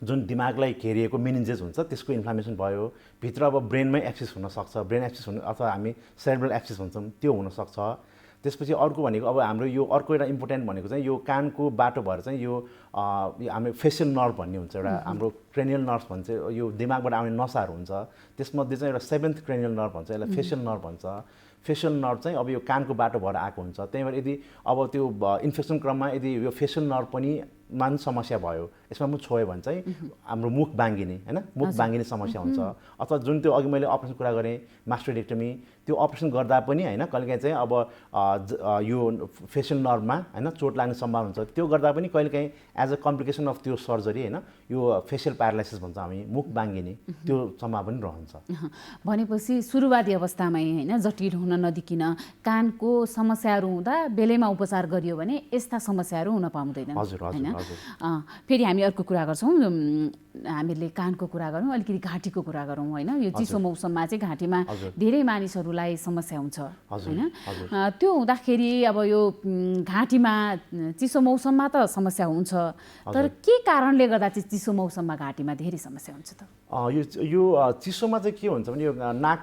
जुन दिमागलाई घेरिएको मेनिन्जेस हुन्छ त्यसको इन्फ्लामेसन भयो। भित्र अब ब्रेनमै एक्सिस हुनसक्छ, ब्रेन एक्सिस हुनु अथवा हामी सेरेब्रल एक्सिस भन्छौँ त्यो हुनसक्छ। त्यसपछि अर्को भनेको अब हाम्रो यो अर्को एउटा इम्पोर्टेन्ट भनेको चाहिँ यो कानको बाटो भएर चाहिँ यो हाम्रो फेसियल नर्भ भन्ने हुन्छ एउटा हाम्रो क्रेनियल नर्भ भन्छ। यो दिमागबाट आउने नसाहरू हुन्छ त्यसमध्ये चाहिँ एउटा 7th क्रेनियल नर्भ भन्छ, यसलाई फेसियल नर्भ भन्छ। फेसियल नर्भ चाहिँ अब यो कानको बाटो भएर आएको हुन्छ। त्यही भएर यदि अब त्यो इन्फेक्सन क्रममा यदि यो फेसियल नर्भ पनि मान समस्या भयो, यसमा मुख छोयो भने चाहिँ हाम्रो मुख बाङ्गिने हैन, मुख बाङ्गिने समस्या हुन्छ। अथवा जुन त्यो अघि मैले अपरेसन कुरा गरेँ मास्टोइडेक्टोमी, त्यो अपरेसन गर्दा पनि हैन कहिलेकाहीँ चाहिँ अब यो फेसियल नर्भमा हैन चोट लाग्ने सम्भावना हुन्छ। त्यो गर्दा पनि कहिलेकाहीँ एज अ कम्प्लिकेसन अफ त्यो सर्जरी हैन यो फेसियल प्यारालाइसिस भन्छ हामी, मुख बाङ्गिने त्यो सम्भावना पनि रहन्छ। भनेपछि सुरुवाती अवस्थामै हैन जटिल हुन नदिकिन कानको समस्याहरू हुँदा बेलैमा उपचार गरियो भने यस्ता समस्याहरू हुन पाउँदैनन्। हैन फेरि हामी अर्को कुरा गर्छौँ, हामीले कानको कुरा गरौँ, अलिकति घाँटीको कुरा गरौँ हैन। यो चिसो मौसममा चाहिँ घाँटीमा धेरै मानिसहरूलाई समस्या हुन्छ हैन। त्यो हुँदाखेरि अब यो घाँटीमा चिसो मौसममा त समस्या हुन्छ, तर के कारणले गर्दा चाहिँ चिसो मौसममा घाँटीमा धेरै समस्या हुन्छ त? यो चिसोमा चाहिँ के हुन्छ भने यो नाक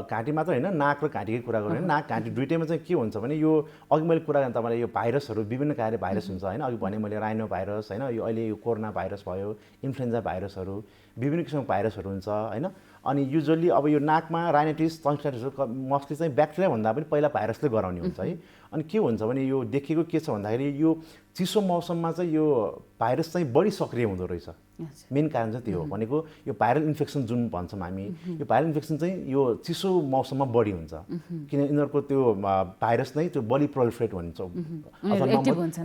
घाँटी मात्र होइन, नाक र घाँटीकै कुरा गऱ्यो भने नाक घाँटी दुइटैमा चाहिँ के हुन्छ भने यो अघि मैले कुरा गरेँ तपाईँलाई यो भाइरसहरू विभिन्न कार्य भाइरस हुन्छ होइन। अघि भने मैले राइनो भाइरस होइन, यो अहिले यो कोरोना भाइरस भयो, इन्फ्लुएन्जा भाइरसहरू, विभिन्न किसिमको भाइरसहरू हुन्छ होइन। अनि युजुअली अब यो नाकमा राइनाइटिस टन्सिलाइटिसहरू मोस्टली चाहिँ ब्याक्टेरिया भन्दा पनि पहिला भाइरसले गराउने हुन्छ है। अनि के हुन्छ भने यो देखेको के छ भन्दाखेरि यो चिसो मौसममा चाहिँ यो भाइरस चाहिँ बढी सक्रिय हुँदो रहेछ। मेन कारण चाहिँ त्यो हो, भनेको यो भाइरल इन्फेक्सन जुन भन्छौँ हामी, यो भाइरल इन्फेक्सन चाहिँ यो चिसो मौसममा बढी हुन्छ किन यिनीहरूको त्यो भाइरस नै त्यो बढी प्रोलिफरेट हुन्छ अथवा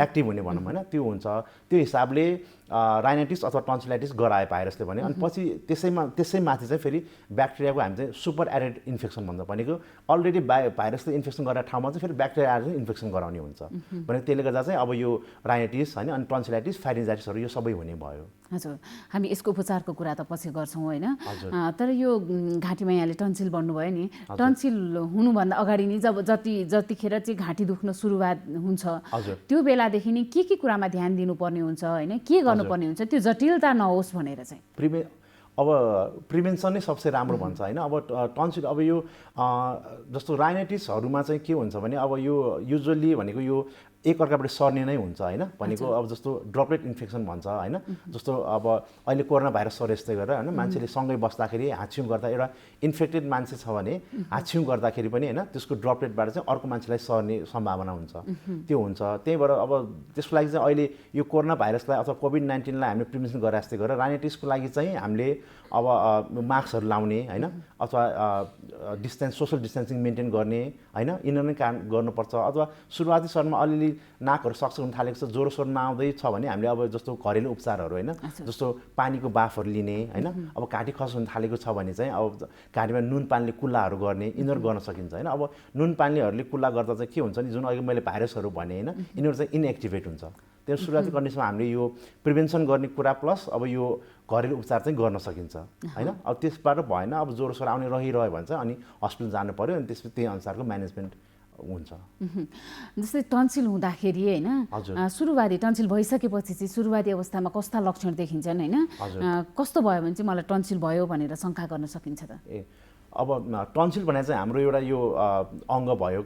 एक्टिभ हुने भनौँ होइन, त्यो हुन्छ। त्यो हिसाबले राइनाइटिस अथवा टन्सिलाइटिस गराए भाइरसले भने, अनि पछि त्यसै माथि चाहिँ फेरि ब्याक्टेरियाको हामी चाहिँ सुपर एडेड इन्फेक्सन भन्छ, भनेको अलरेडी भाइरसले इन्फेक्सन गराएको ठाउँमा चाहिँ फेरि ब्याक्टेरिया आएर चाहिँ इन्फेक्सन गराउने हुन्छ। भने त्यसले गर्दा चाहिँ अब यो राइनाइटिस होइन, अनि टन्सिलाइटिस फाइरिन्जाइटिसहरू यो सबै हुने भयो। हजुर, हामी यसको उपचारको कुरा त पछि गर्छौँ होइन। तर यो घाँटीमा यहाँले टन्सिल भन्नुभयो नि, टन्सिल हुनुभन्दा अगाडि नै जतिखेर चाहिँ घाँटी दुख्न सुरुवात हुन्छ त्यो बेलादेखि नै के कुरामा ध्यान दिनुपर्ने हुन्छ होइन, के गर्नुपर्ने हुन्छ त्यो जटिलता नहोस् भनेर चाहिँ? अब प्रिभेन्सन नै सबसे राम्रो भन्छ होइन। अब टन्सिल अब यो जस्तो राइनाइटिसहरूमा चाहिँ के हुन्छ भने अब यो युजुअली भनेको यो एकअर्काबाट सर्ने नै हुन्छ होइन, भनेको अब जस्तो ड्रपलेट इन्फेक्सन भन्छ होइन। जस्तो अब अहिले कोरोना भाइरस सरे जस्तै गरेर होइन, मान्छेले सँगै बस्दाखेरि हाछ्यौँ गर्दा एउटा इन्फेक्टेड मान्छे छ भने हाछ्यौँ गर्दाखेरि पनि होइन त्यसको ड्रपलेटबाट चाहिँ अर्को मान्छेलाई सर्ने सम्भावना हुन्छ, त्यो हुन्छ। त्यही भएर अब त्यसको लागि चाहिँ अहिले यो कोरोना भाइरसलाई अथवा कोभिड-19लाई हामीले प्रिभेन्सन गरे जस्तै गरेर राइनाइटिसको लागि चाहिँ हामीले अब मास्कहरू लाउने होइन, अथवा सोसल डिस्टेन्सिङ मेन्टेन गर्ने होइन, यिनीहरू नै काम गर्नुपर्छ। अथवा सुरुवाती स्तरमा अलिअलि नाकहरू सक्छ हुन थालेको छ, ज्वरो सोरो नआउँदै छ भने हामीले अब जस्तो घरेलु उपचारहरू होइन, जस्तो पानीको बाफहरू लिने होइन। अब घाँटी खस हुन थालेको छ भने चाहिँ अब घाँटीमा नुन पानीले कुल्लाहरू गर्ने, यिनीहरू गर्न सकिन्छ होइन। अब नुन पानीहरूले कुल्ला गर्दा चाहिँ के हुन्छ नि, जुन अघि मैले भाइरसहरू भने होइन, यिनीहरू चाहिँ इनएक्टिभेट हुन्छ। त्यो सुरुवाती कन्डिसनमा हामीले यो प्रिभेन्सन गर्ने कुरा प्लस अब यो घरेलु उपचार चाहिँ गर्न सकिन्छ होइन। अब त्यसबाट भएन, अब ज्वरो सोरो आउने रहिरह्यो भने चाहिँ अनि हस्पिटल जानु पऱ्यो, अनि त्यसपछि त्यही अनुसारको म्यानेजमेन्ट हुन्छ। जस्तै टन्सिल हुँदाखेरि होइन, सुरुवाती टन्सिल भइसकेपछि चाहिँ सुरुवाती अवस्थामा कस्ता लक्षण देखिन्छन् होइन, कस्तो भयो भने चाहिँ मलाई टन्सिल भयो भनेर शङ्का गर्न सकिन्छ त? अब टन्सिल भने चाहिँ हाम्रो एउटा यो अङ्ग भयो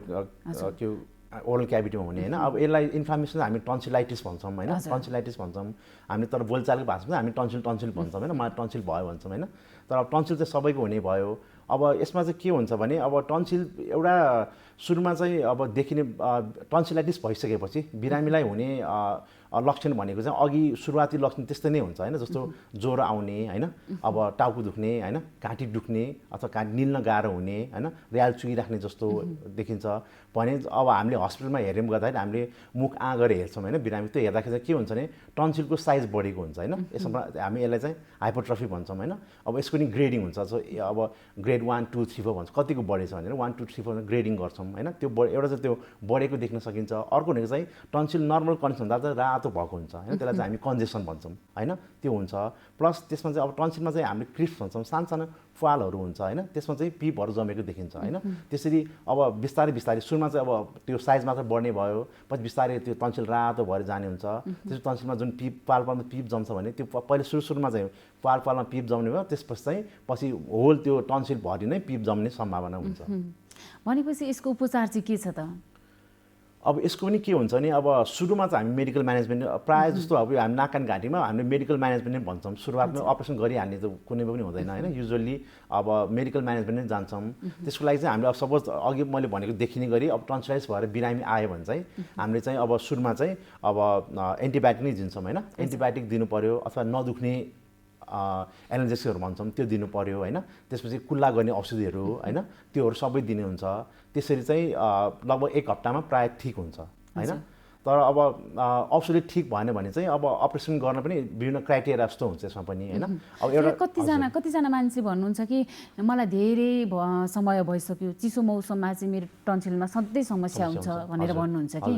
त्यो ओरल क्याभिटीमा हुने होइन। अब यसलाई इन्फ्लामेसन हामी टन्सिलाइटिस भन्छौँ होइन, टन्सिलाइटिस भन्छौँ हामीले, तर बोलचालको भाषामा हामी टन्सिल भन्छौँ होइन, मलाई टन्सिल भयो भन्छौँ होइन। तर अब टन्सिल चाहिँ सबैको हुने भयो। अब यसमा चाहिँ के हुन्छ भने अब टन्सिल एउटा सुरुमा चाहिँ अब देखिने टन्सिलाइटिस भइसकेपछि बिरामीलाई हुने लक्षण भनेको चाहिँ अघि सुरुवाती लक्षण त्यस्तै नै हुन्छ होइन। जस्तो ज्वरो आउने होइन, अब टाउको दुख्ने होइन, घाँटी दुख्ने अथवा घाँटी निल्न गाह्रो हुने होइन, र्याल चुहिराख्ने जस्तो देखिन्छ भने अब हामीले हस्पिटलमा हेऱ्यौँ गर्दाखेरि हामीले मुख गरेर हेर्छौँ होइन बिरामी, त्यो हेर्दाखेरि चाहिँ के हुन्छ भने टन्सिलको साइज बढेको हुन्छ होइन। यसमा हामी यसलाई चाहिँ हाइपरट्रफी भन्छौँ होइन। अब यसको नि ग्रेडिङ हुन्छ, अब ग्रेड 1, 2, 3, 4 भन्छ, कतिको बढेछ भनेर 1, 2, 3, 4 ग्रेडिङ गर्छौँ होइन। त्यो एउटा चाहिँ त्यो बढेको देख्न सकिन्छ। अर्को भनेको चाहिँ टन्सिल नर्मल कन्डिसन हुँदा चाहिँ रातो भएको हुन्छ होइन, त्यसलाई चाहिँ हामी कन्जेसन भन्छौँ होइन, त्यो हुन्छ। प्लस त्यसमा चाहिँ अब टन्सिलमा चाहिँ हामीले क्रिप्स भन्छौँ, सानो पालहरू हुन्छ होइन, त्यसमा चाहिँ पिपहरू जमेको देखिन्छ होइन। त्यसरी अब बिस्तारै सुरुमा चाहिँ अब त्यो साइज मात्र बढ्ने भयो, पछि बिस्तारै त्यो टन्सिल रातो भएर जाने हुन्छ। त्यसपछि टन्सिलमा जुन पालमा पिप जम्छ भने त्यो पहिले सुरुमा चाहिँ पालमा पिप जम्ने भयो, त्यसपछि चाहिँ पछि होल त्यो टन्सिलभरि नै पिप जम्ने सम्भावना हुन्छ। भनेपछि यसको उपचार चाहिँ के छ त? अब यसको पनि के हुन्छ नि, अब सुरुमा चाहिँ हामी मेडिकल म्यानेजमेन्ट प्रायः जस्तो अब हामी नाक कान घाँटीमा हामीले मेडिकल म्यानेजमेन्ट नै भन्छौँ। सुरुवातमा अपरेसन गरिहाल्ने त कुनै पनि हुँदैन होइन, युजुअली अब मेडिकल म्यानेजमेन्ट नै जान्छौँ। त्यसको लागि चाहिँ हामीले अब सपोज अघि मैले भनेको देखिने गरी अब टन्सिलाइटिस भएर बिरामी आयो भने चाहिँ हामीले चाहिँ अब सुरुमा चाहिँ अब एन्टिबायोटिक नै दिन्छौँ होइन, एन्टिबायोटिक दिनु पऱ्यो अथवा नदुख्ने एनाल्जेसिकहरू भन्छौँ त्यो दिनु पऱ्यो होइन। त्यसपछि कुल्ला गर्ने औषधिहरू होइन त्योहरू सबै दिनुहुन्छ। त्यसरी चाहिँ लगभग 1 हप्तामा प्रायः ठिक हुन्छ होइन। तर अब औषधि ठिक भएन भने चाहिँ अब अपरेसन गर्न पनि विभिन्न क्राइटेरिया जस्तो हुन्छ यसमा पनि होइन। अब एउटा कतिजना मान्छे भन्नुहुन्छ कि मलाई धेरै समय भइसक्यो, चिसो मौसममा चाहिँ मेरो टन्सिलमा सधैँ समस्या हुन्छ भनेर भन्नुहुन्छ कि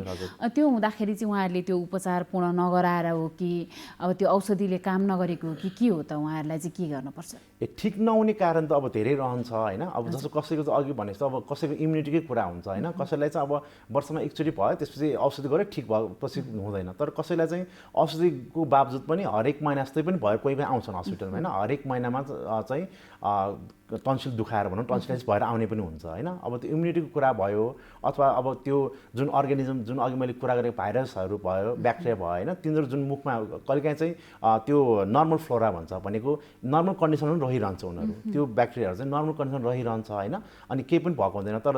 त्यो हुँदाखेरि चाहिँ उहाँहरूले त्यो उपचार पूर्ण नगराएर हो कि अब त्यो औषधिले काम नगरेको हो कि के हो त, उहाँहरूलाई चाहिँ के गर्नुपर्छ? ठिक नहुने कारण त अब धेरै रहन्छ होइन। अब जस्तो कसैको चाहिँ अघि भनेको अब कसैको इम्युनिटीकै कुरा हुन्छ होइन, कसैलाई चाहिँ अब वर्षमा एकचोटि भयो त्यसपछि औषधि गऱ्यो ठिक भएपछि हुँदैन। तर कसैलाई चाहिँ औषधिको बावजुद पनि हरेक महिना जस्तै पनि भयो, कोही आउँछन् हस्पिटलमा होइन, हरेक महिनामा चाहिँ टन्सिल दुखाएर भनौँ टन्सिलाइटिस भएर आउने पनि हुन्छ होइन। अब त्यो इम्युनिटीको कुरा भयो अथवा अब त्यो जुन अर्गानिजम जुन अघि मैले कुरा गरेको भाइरसहरू भयो ब्याक्टेरिया भयो होइन, तिनीहरू जुन मुखमा कहिलेकाहीँ चाहिँ त्यो नर्मल फ्लोरा भन्छ भनेको नर्मल कन्डिसनमा पनि रहिरहन्छ उनीहरू, त्यो ब्याक्टेरियाहरू चाहिँ नर्मल कन्डिसन रहिरहन्छ होइन। अनि केही पनि भएको हुँदैन। तर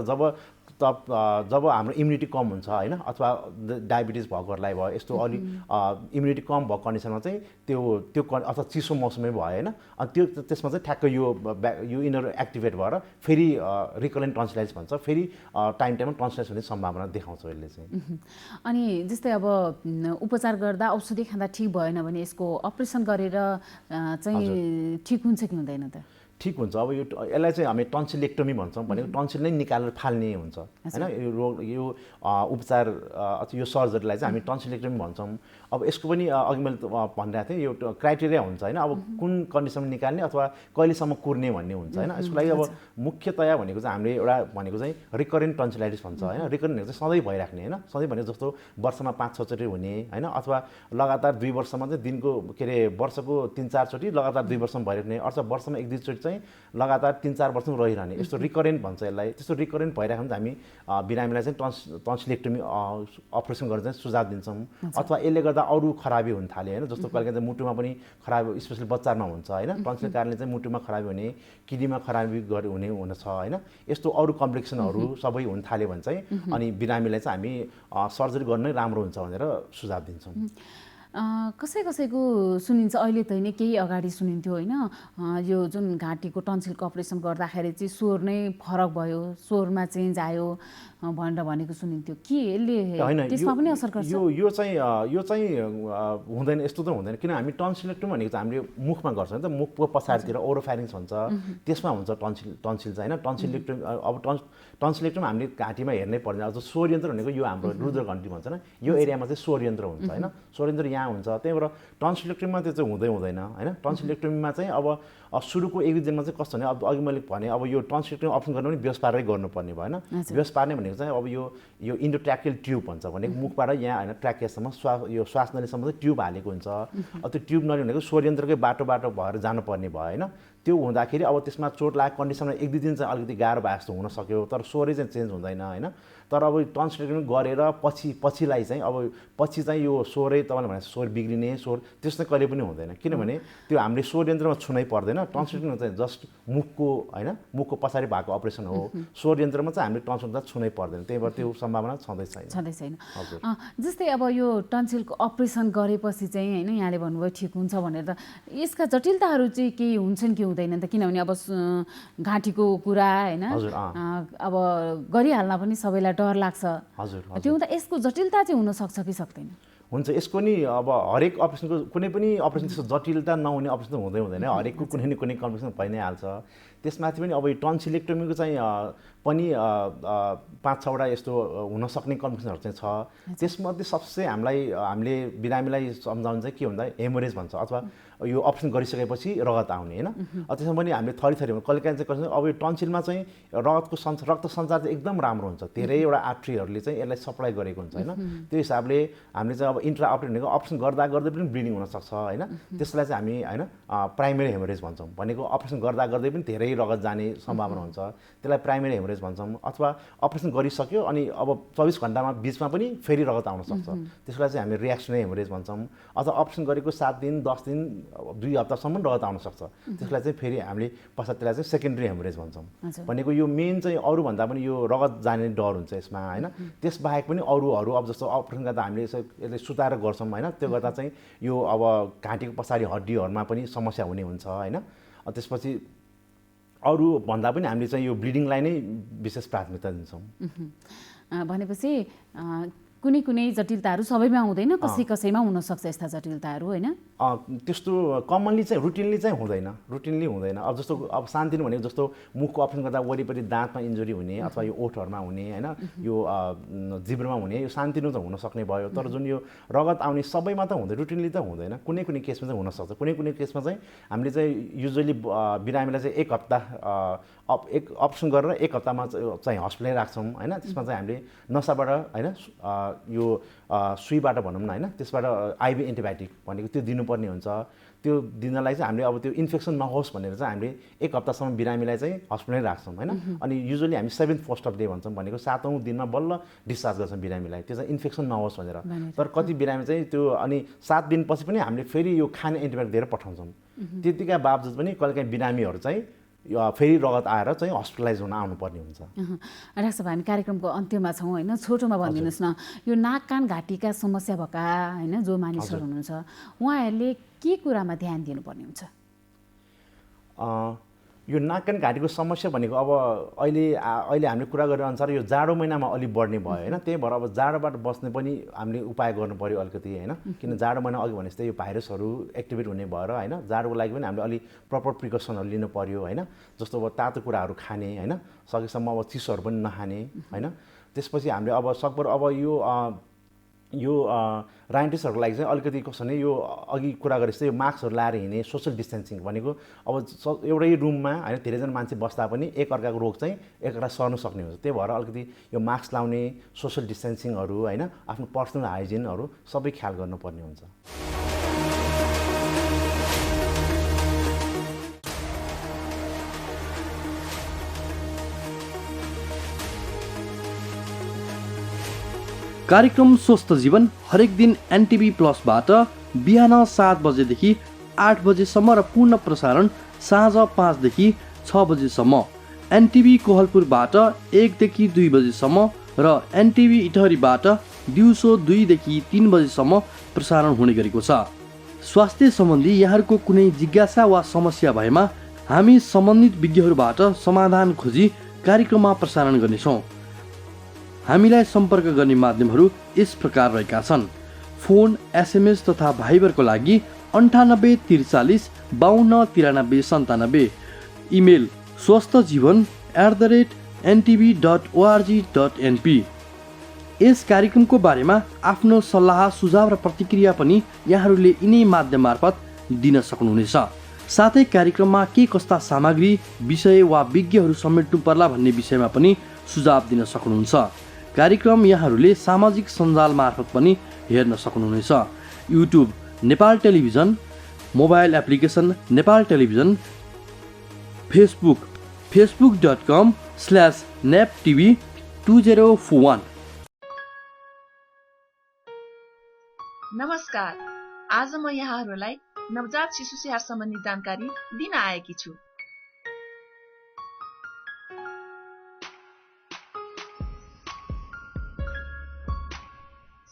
जब हाम्रो इम्युनिटी कम हुन्छ होइन अथवा डायबिटिज भएकोहरूलाई भयो यस्तो अलिक इम्युनिटी कम भएको कन्डिसनमा चाहिँ त्यो अथवा चिसो मौसमै भयो होइन, अनि त्यसमा चाहिँ ठ्याक्क यो यिनीहरू एक्टिभेट भएर फेरि रिकरेन्ट टन्सिलाइटिस भन्छ, फेरि टाइममा टन्सिलाइटिस हुने सम्भावना देखाउँछ यसले चाहिँ। अनि जस्तै अब उपचार गर्दा औषधि खाँदा ठिक भएन भने यसको अपरेसन गरेर चाहिँ ठिक हुन्छ कि हुँदैन त? ठिक हुन्छ। अब यसलाई चाहिँ हामी टन्सिलेक्टोमी भन्छौँ भनेको टन्सिल नै निकालेर फाल्ने हुन्छ होइन। यो उपचार अथवा यो सर्जरीलाई चाहिँ हामी टन्सिलेक्टोमी भन्छौँ। अब यसको पनि अघि मैले भनिरहेको थिएँ यो क्राइटेरिया हुन्छ होइन, अब कुन कन्डिसनमा निकाल्ने अथवा कहिलेसम्म कुर्ने भन्ने हुन्छ होइन। यसको लागि अब मुख्यतया भनेको चाहिँ हामीले एउटा भनेको चाहिँ रिकरेन्ट टन्सिलाइटिस भन्छ होइन। रिकरेन्ट भनेको चाहिँ सधैँ भइराख्ने होइन, सधैँ भनेको जस्तो वर्षमा 5-6 चोटि हुने होइन, अथवा लगातार 2 वर्षमा चाहिँ दिनको के अरे वर्षको 3-4 चोटि लगातार 2 वर्षमा भइराख्ने, अथवा वर्षमा 1-2 चोटि चाहिँ लगातार 3-4 वर्षमा रहिरहने, यस्तो रिकरेन्ट भन्छ यसलाई। त्यस्तो रिकरेन्ट भइरहेको हामी बिरामीलाई चाहिँ टन्सिलेक्टोमी अपरेसन गर्न चाहिँ सुझाव दिन्छौँ। अथवा यसले गर्दा अरू खराबी हुन थाले होइन, जस्तो कहिलेकाहीँ चाहिँ मुटुमा पनि खराबी स्पेसली बच्चामा हुन्छ होइन, टन्सिलको कारणले चाहिँ मुटुमा खराबी हुने, किडनीमा खराबी हुने छ होइन। यस्तो अरू कम्प्लिकेसनहरू सबै हुन थाल्यो भने चाहिँ अनि बिरामीलाई चाहिँ हामी सर्जरी गर्नै राम्रो हुन्छ भनेर सुझाव दिन्छौँ। कसैको सुनिन्छ, अहिले त होइन केही अगाडि सुनिन्थ्यो होइन, यो जुन घाँटीको टन्सिलको अपरेसन गर्दाखेरि चाहिँ स्वर नै फरक भयो, स्वरमा चेन्ज आयो भनेर भनेको सुनिन्थ्यो कि यसले त्यसमा पनि असर गर्छ? यो चाहिँ हुँदैन, यस्तो त हुँदैन। किन हामी टन्सिलेक्टोमी भनेको चाहिँ हामीले मुखमा गर्छ नि त, मुखको पछाडितिर ओरोफेरिङ्स भन्छ त्यसमा हुन्छ टन्सिल चाहिँ होइन। टन्सिलेक्टोमी अब टन्सिलेक्टोमी हामीले घाँटीमा हेर्नै पर्दैन। अब स्वर यन्त्र भनेको यो हाम्रो रुद्र घन्टी भन्छ न, यो एरियामा चाहिँ स्वर यन्त्र हुन्छ होइन, स्वर यन्त्र यहाँ हुन्छ। त्यही भएर टन्सिलेक्टोमीमा त्यो चाहिँ हुँदैन होइन। टन्सिलेक्टोमीमा चाहिँ अब सुरुको 1-2 दिनमा चाहिँ कस्तो भने अब अघि मैले भने अब यो टन्सिलेक्टोमी अपरेसन गर्नु पनि बेहोस पारेरै गर्नुपर्ने भएन। बेहोस पार्ने भनेको चाहिँ अब यो इन्डोट्र्याकियल ट्युब भन्छ भनेको मुखबाट यहाँ होइन ट्र्याकियासम्म यो श्वास नलीसम्म चाहिँ ट्युब हालेको हुन्छ। अब त्यो ट्युब नली भनेको स्वर यन्त्रकै बाटो भएर जानुपर्ने भयो होइन। त्यो हुँदाखेरि अब त्यसमा चोट लागेको कन्डिसनमा 1-2 दिन चाहिँ अलिकति गाह्रो भए जस्तो हुनसक्यो, तर स्वरै चाहिँ चेन्ज हुँदैन होइन। तर अब टन्सिलेक्टोमी गरेर पछिलाई चाहिँ अब पछि चाहिँ यो स्वरै तपाईँले भने स्वर बिग्रिने स्वर त्यस्तो चाहिँ कहिले पनि हुँदैन, किनभने त्यो हामीले स्वर यन्त्रमा छुनै पर्दैन। टन्सिलेक्टोमी चाहिँ जस्ट मुखको होइन, मुखको पछाडि भएको अपरेसन हो, स्वर यन्त्रमा चाहिँ हामीले टन्सिलेक्टोमी छुनै पर्दैन, त्यही भएर त्यो सम्भावना छँदै छैन। जस्तै अब यो टन्सिलको अपरेसन गरेपछि चाहिँ होइन यहाँले भन्नुभयो ठिक हुन्छ भनेर, त यसका जटिलताहरू चाहिँ केही हुन्छन् कि हुँदैनन् त? किनभने अब घाँटीको कुरा होइन अब गरिहाल्न पनि सबैलाई डर लाग्छ, त्यो हुँदा यसको जटिलता चाहिँ हुनसक्छ कि सक्दैन? हुन्छ। यसको नि अब हरेक अपरेसनको कुनै पनि अपरेसन त्यस्तो जटिलता नहुने अपरेसन त हुँदैन, हरेकको कुनै न कुनै कम्प्लिकेसन भइ नै हाल्छ। त्यसमाथि पनि अब यो टन्सिलेक्टोमीको चाहिँ पनि 5-6 वटा यस्तो हुनसक्ने कम्प्लिकेसनहरू चाहिँ छ। त्यसमध्ये सबसे हामीले बिरामीलाई सम्झाउनु चाहिँ के भन्दा हेमोरेज भन्छ, अथवा यो अपरेसन गरिसकेपछि रगत आउने होइन। त्यसमा पनि हामीले थरी कहिलेकाहीँ चाहिँ कसै अब यो टन्सिलमा चाहिँ रक्त सञ्चार चाहिँ एकदम राम्रो हुन्छ, धेरैवटा आर्ट्रीहरूले चाहिँ यसलाई सप्लाई गरेको हुन्छ होइन। त्यो हिसाबले हामीले चाहिँ अब इन्ट्रा अपरेट भनेको अपरेसन गर्दा पनि ब्लिडिङ हुनसक्छ होइन। त्यसलाई चाहिँ हामी होइन प्राइमेरी हेमोरेज भन्छौँ, भनेको अपरेसन गर्दा पनि धेरै रगत जाने सम्भावना हुन्छ, त्यसलाई प्राइमेरी हेमरेज भन्छौँ। अथवा अपरेसन गरिसक्यो अनि अब 24 घण्टामा बिचमा पनि फेरि रगत आउन सक्छ, त्यसलाई चाहिँ हामी रियाक्सनरी हेमरेज भन्छौँ। अथवा अपरेसन गरेको 7 दिन 10 दिन 2 हप्तासम्म रगत आउन सक्छ, त्यसलाई चाहिँ फेरि हामीले पश्चात त्यसलाई चाहिँ सेकेन्डरी हेमरेज भन्छौँ। भनेको यो मेन चाहिँ अरूभन्दा पनि यो रगत जाने डर हुन्छ यसमा होइन। त्यसबाहेक पनि अरूहरू अब जस्तो अपरेसन गर्दा हामीले यसले सुताएर गर्छौँ होइन, त्यो गर्दा चाहिँ यो अब घाँटीको पछाडि हड्डीहरूमा पनि समस्या हुने हुन्छ होइन। त्यसपछि अरू भन्दा पनि हामीले चाहिँ यो ब्लिडिङलाई नै विशेष प्राथमिकता दिन्छौँ। भनेपछि कुनै कुनै जटिलताहरू सबैमा हुँदैन, कसैमा हुनसक्छ यस्ता जटिलताहरू होइन। त्यस्तो कमनली चाहिँ रुटिनली चाहिँ हुँदैन। अब जस्तो अब सानोतिनो भनेको जस्तो मुखको अपरेसन गर्दा वरिपरि दाँतमा इन्जुरी हुने अथवा यो ओठहरूमा हुने होइन, यो जिब्रोमा हुने, यो सानोतिनो त हुन सक्ने भयो। तर जुन यो रगत आउने सबैमा त हुँदैन, रुटिनली त हुँदैन, कुनै कुनै केसमा चाहिँ हुनसक्छ। कुनै केसमा चाहिँ हामीले चाहिँ युजली बिरामीलाई चाहिँ 1 हप्ता अपरेसन गरेर 1 हप्तामा चाहिँ हस्पिटलै राख्छौँ होइन। त्यसमा चाहिँ हामीले नसाबाट होइन यो सुईबाट भनौँ न होइन, त्यसबाट आइभी एन्टिबायोटिक भनेको त्यो दिनुपर्ने हुन्छ। त्यो दिनलाई चाहिँ हामीले अब त्यो इन्फेक्सन नहोस् भनेर चाहिँ हामीले 1 हप्तासम्म बिरामीलाई चाहिँ हस्पिटलै राख्छौँ होइन। अनि युजली हामी 7th पोस्ट अफ डे भन्छौँ, भनेको 7औँ दिनमा बल्ल डिस्चार्ज गर्छौँ बिरामीलाई, त्यो चाहिँ इन्फेक्सन नहोस् भनेर। तर कति बिरामी चाहिँ त्यो अनि 7 दिनपछि पनि हामीले फेरि यो खाने एन्टिबायोटिक दिएर पठाउँछौँ। त्यतिका बावजुद पनि कहिलेकाहीँ बिरामीहरू चाहिँ फेरि रगत आएर चाहिँ हस्पिटलाइज हुन आउनुपर्ने हुन्छ। डाक्टर साहब, हामी कार्यक्रमको अन्त्यमा छौँ होइन, छोटोमा भनिदिनुहोस् न, यो नाक कान घाँटीका समस्या भएका होइन जो मानिसहरू हुनुहुन्छ उहाँहरूले के कुरामा ध्यान दिनुपर्ने हुन्छ? यो नाक कान घाँटीको समस्या भनेको अब अहिले हामीले कुरा गरे अनुसार यो जाडो महिनामा अलिक बढ्ने भयो होइन। त्यही भएर अब जाडोबाट बस्ने पनि हामीले उपाय गर्नु पर्यो अलिकति होइन। किन जाडो महिना अघि भने जस्तै यो भाइरसहरू एक्टिभेट हुने भएर होइन, जाडोको लागि पनि हामीले अलिक प्रपर प्रिकसनहरू लिनु पर्यो होइन। जस्तो अब तातो कुराहरू खाने होइन, सकेसम्म अब चिसोहरू पनि नखाने होइन। त्यसपछि हामीले अब सकभर अब यो राइन्टिसहरूको लागि चाहिँ अलिकति कसो भने यो अघि कुरा गरे जस्तै यो मास्कहरू लगाएर हिँड्ने, सोसल डिस्टेन्सिङ भनेको अब एउटै रुममा होइन धेरैजना मान्छे बस्दा पनि एकअर्काको रोग चाहिँ एकअर्का सर्नु सक्ने हुन्छ। त्यही भएर अलिकति यो मास्क लाउने, सोसल डिस्टेन्सिङहरू होइन, आफ्नो पर्सनल हाइजिनहरू सबै ख्याल गर्नुपर्ने हुन्छ। कार्यक्रम स्वस्थ जीवन हरेक दिन एनटिभी प्लसबाट बिहान 7 बजेदेखि 8 बजेसम्म र पूर्ण प्रसारण साँझ 5 देखि 6 बजेसम्म, एनटिभी कोहलपुरबाट 1 देखि 2 बजेसम्म र एनटिभी इटहरीबाट दिउँसो 2 देखि 3 बजेसम्म प्रसारण हुने गरेको छ। स्वास्थ्य सम्बन्धी यहाँहरूको कुनै जिज्ञासा वा समस्या भएमा हामी सम्बन्धित विज्ञहरूबाट समाधान खोजी कार्यक्रममा प्रसारण गर्नेछौँ। हामीलाई सम्पर्क गर्ने माध्यमहरू यस प्रकार रहेका छन्: फोन, एसएमएस तथा भाइबरको लागि 98 43 52 93 97, इमेल swasthajievan@ntv.org.np। यस कार्यक्रमको बारेमा आफ्नो सल्लाह सुझाव र प्रतिक्रिया पनि यहाँहरूले यिनै माध्यम मार्फत दिन सक्नुहुनेछ। साथै कार्यक्रममा के कस्ता सामग्री, विषय वा विज्ञहरू समेट्नु पर्ला भन्ने विषयमा पनि सुझाव दिन सक्नुहुन्छ। कार्यक्रम यहाँहरूले सामाजिक सञ्जाल मार्फत पनि हेर्न सक्नुहुनेछ। YouTube Nepal television, mobile application Nepal television, Facebook facebook.com/naptv2041। नमस्कार, आज म यहाँहरूलाई नवजात शिशु स्याहार सम्बन्धी जानकारी दिन आएकी छु।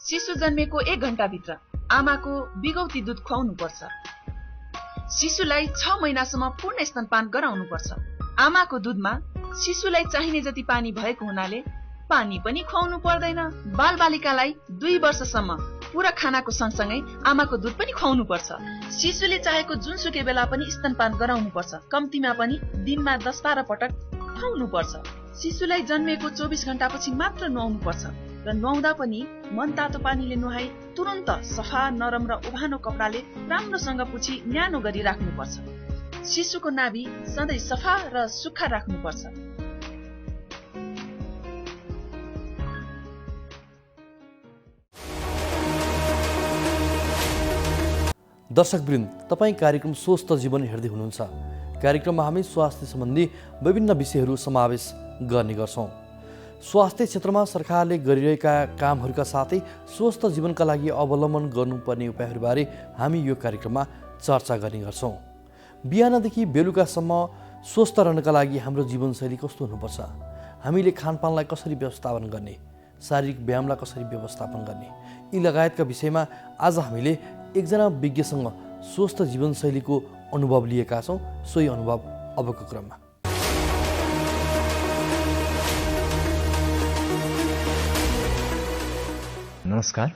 शिशु जन्मेको 1 घण्टाभित्र आमाको बिगौती दुध खुवाउनु पर्छ। शिशुलाई 6 महिनासम्म पूर्ण स्तनपान गराउनु पर्छ। आमाको दुधमा शिशुलाई चाहिने जति पानी भएको हुनाले पानी पनि खुवाउनु पर्दैन। बालबालिकालाई 2 वर्षसम्म पूरा खानाको सँगसँगै आमाको दुध पनि खुवाउनु पर्छ। शिशुले चाहेको जुनसुकै बेला पनि स्तनपान गराउनु पर्छ। कम्तीमा पनि दिनमा 10-12 पटक खुवाउनु पर्छ। शिशुलाई जन्मेको 24 घण्टापछि मात्र नुहाउनु पर्छ र नुहाउँदा पनि मन तातो पानीले नुहाई तुरन्त सफा, नरम र उभानो कपडाले राम्रोसँग पुछी न्यानो गरी राख्नुपर्छ। शिशुको नाभि सधैँ सफा र सुक्खा राख्नुपर्छ। दर्शकवृन्द, तपाईँ कार्यक्रम स्वस्थ जीवन हेर्दै हुनुहुन्छ। कार्यक्रममा हामी स्वास्थ्य सम्बन्धी विभिन्न विषयहरू समावेश गर्ने गर्छौँ। स्वास्थ्य क्षेत्रमा सरकारले गरिरहेका कामहरूका साथै स्वस्थ जीवनका लागि अवलम्बन गर्नुपर्ने उपायहरूबारे हामी यो कार्यक्रममा चर्चा गर्ने गर्छौँ। बिहानदेखि बेलुकासम्म स्वस्थ रहनका लागि हाम्रो जीवनशैली कस्तो हुनुपर्छ, हामीले खानपानलाई कसरी व्यवस्थापन गर्ने, शारीरिक व्यायामलाई कसरी व्यवस्थापन गर्ने, यी लगायतका विषयमा आज हामीले एकजना विज्ञसँग स्वस्थ जीवनशैलीको अनुभव लिएका छौँ। सोही अनुभव अबको क्रममा। नमस्कार,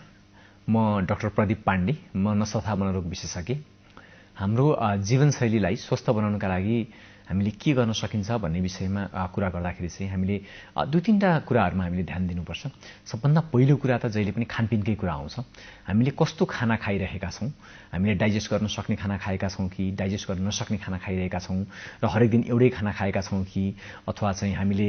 म डाक्टर प्रदीप पाण्डे, म नसा तथा मनोरोग विशेषज्ञ। हाम्रो जीवनशैलीलाई स्वस्थ बनाउनका लागि हामीले के गर्न सकिन्छ भन्ने विषयमा कुरा गर्दाखेरि चाहिँ हामीले दुई तीनटा कुराहरूमा हामीले ध्यान दिनुपर्छ। सबभन्दा पहिलो कुरा त जहिले पनि खानपिनकै कुरा आउँछ। हामीले कस्तो खाना खाइरहेका छौँ, हामीले डाइजेस्ट गर्न सक्ने खाना खाएका छौँ कि डाइजेस्ट गर्न नसक्ने खाना खाइरहेका छौँ र हरेक दिन एउटै खाना खाएका छौँ कि अथवा चाहिँ हामीले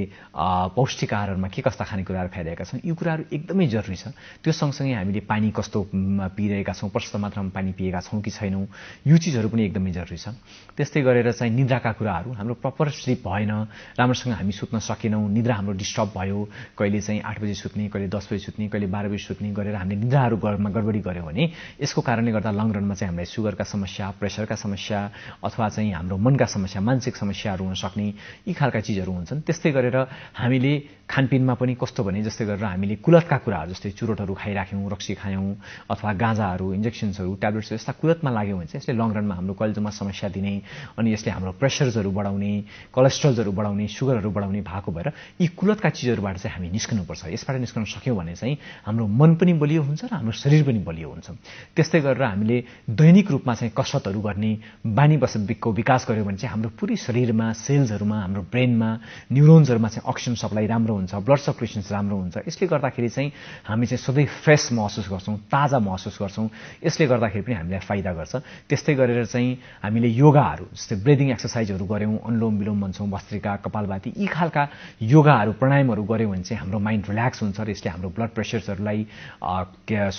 पौष्टिक आहारमा के कस्ता खानेकुराहरू खाइरहेका छौँ, यो कुराहरू एकदमै जरुरी छ। त्यो सँगसँगै हामीले पानी कस्तो पिइरहेका छौँ, पर्याप्त मात्रामा पानी पिएका छौँ कि छैनौँ, यो चिजहरू पनि एकदमै जरुरी छ। त्यस्तै गरेर चाहिँ निद्राका कुराहरू, हाम्रो प्रपर स्लिप भएन, राम्रोसँग हामी सुत्न सकेनौँ, निद्रा हाम्रो डिस्टर्ब भयो, कहिले चाहिँ 8 बजे सुत्ने, कहिले 10 बजे सुत्ने, कहिले 12 बजे सुत्ने गरेर हामीले निद्राहरू गडबडी गऱ्यौँ भने यसको कारणले गर्दा लङ रनमा चाहिँ हामीलाई सुगरका समस्या, प्रेसरका समस्या अथवा चाहिँ हाम्रो मनका समस्या, मानसिक समस्याहरू हुन सक्ने यी खालका चिजहरू हुन्छन्। त्यस्तै गरेर हामीले खानपिनमा पनि कस्तो भने जस्तै गरेर हामीले कुलतका कुराहरू जस्तै चुरोटहरू खाइराख्यौँ, रक्सी खायौँ अथवा गाँजाहरू, इन्जेक्सन्सहरू, ट्याब्लेट्सहरू यस्ता कुलतमा लाग्यो भने चाहिँ यसले लङ रनमा हाम्रो कलेजोमा समस्या दिने अनि यसले हाम्रो प्रेसर्सहरू बढाउने, कोलेस्ट्रोलहरू बढाउने, सुगरहरू बढाउने भएको भएर यी कुलतका चिजहरूबाट चाहिँ हामी निस्कनुपर्छ। यसबाट निस्कन सक्यौँ भने चाहिँ हाम्रो मन पनि बलियो हुन्छ र हाम्रो शरीर पनि बलियो हुन्छ। त्यस्तै गरेर हामीले दैनिक रूपमा चाहिँ कसरतहरू गर्ने बानी बसाइको विकास गर्यो भने चाहिँ हाम्रो पुरै शरीरमा, सेल्सहरूमा, हाम्रो ब्रेनमा, न्युरोन्सहरूमा चाहिँ अक्सिजन सप्लाई राम्रो हुन्छ, ब्लड सर्कुलेसन राम्रो हुन्छ। यसले गर्दाखेरि चाहिँ हामी चाहिँ सधैँ फ्रेस महसुस गर्छौँ, ताजा महसुस गर्छौँ। यसले गर्दाखेरि पनि हामीलाई फाइदा गर्छ। त्यस्तै गरेर चाहिँ हामीले योगाहरू जस्तै ब्रिदिङ एक्सर्साइजहरू गऱ्यौँ, अनुलोम विलोम भन्छौँ, भस्त्रिका, कपालभाती, यी खालका योगाहरू प्राणायामहरू गऱ्यौँ भने चाहिँ हाम्रो माइन्ड रिल्याक्स हुन्छ र यसले हाम्रो ब्लड प्रेसर्सहरूलाई,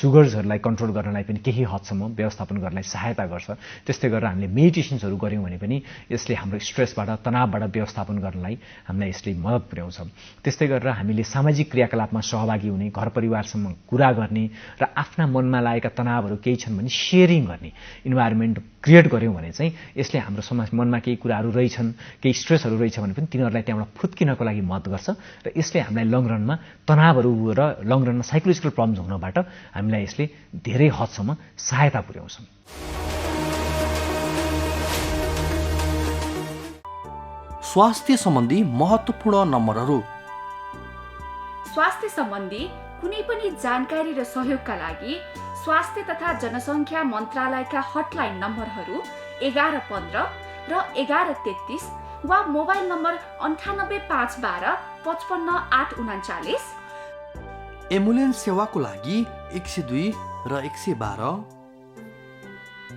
सुगर्सहरूलाई कन्ट्रोल गर्नलाई पनि केही हदसम्म व्यवस्थापन गर्नलाई सहायता गर्छ। त्यस्तै गरेर हामीले मेडिटेसन्सहरू गऱ्यौँ भने पनि यसले हाम्रो स्ट्रेसबाट, तनावबाट व्यवस्थापन गर्नलाई हामीलाई यसले मद्दत पुर्याउँछ। त्यस्तै गरेर हामीले सामाजिक क्रियाकलापमा सहभागी हुने, घर परिवारसँग कुरा गर्ने र आफ्ना मनमा लागेका तनावहरू केही छन् भने सेयरिङ गर्ने इन्भाइरोमेन्ट क्रिएट गऱ्यौँ भने चाहिँ यसले हाम्रो मनमा केही कुराहरू रहेछन्, केही स्ट्रेसहरू रहेछ भने पनि तिनीहरूलाई त्यहाँबाट फुत्किनको लागि मद्दत गर्छ र यसले हामीलाई लङ रनमा तनावहरू र लङ रनमा साइकोलोजिकल प्रब्लम्स हुनबाट हामीलाई यसले धेरै हदसम्म सहायता पुर्याउँछ। स्वास्थ्य सम्बन्धी महत्त्वपूर्ण नम्बरहरू। स्वास्थ्य सम्बन्धी कुनै पनि जानकारी र सहयोगका लागि स्वास्थ्य तथा जनसङ्ख्या मन्त्रालयका हटलाइन नम्बरहरू 1115 र 1133 वा मोबाइल नम्बर 985112 55839। एम्बुलेन्स सेवाको लागि 102 र 112।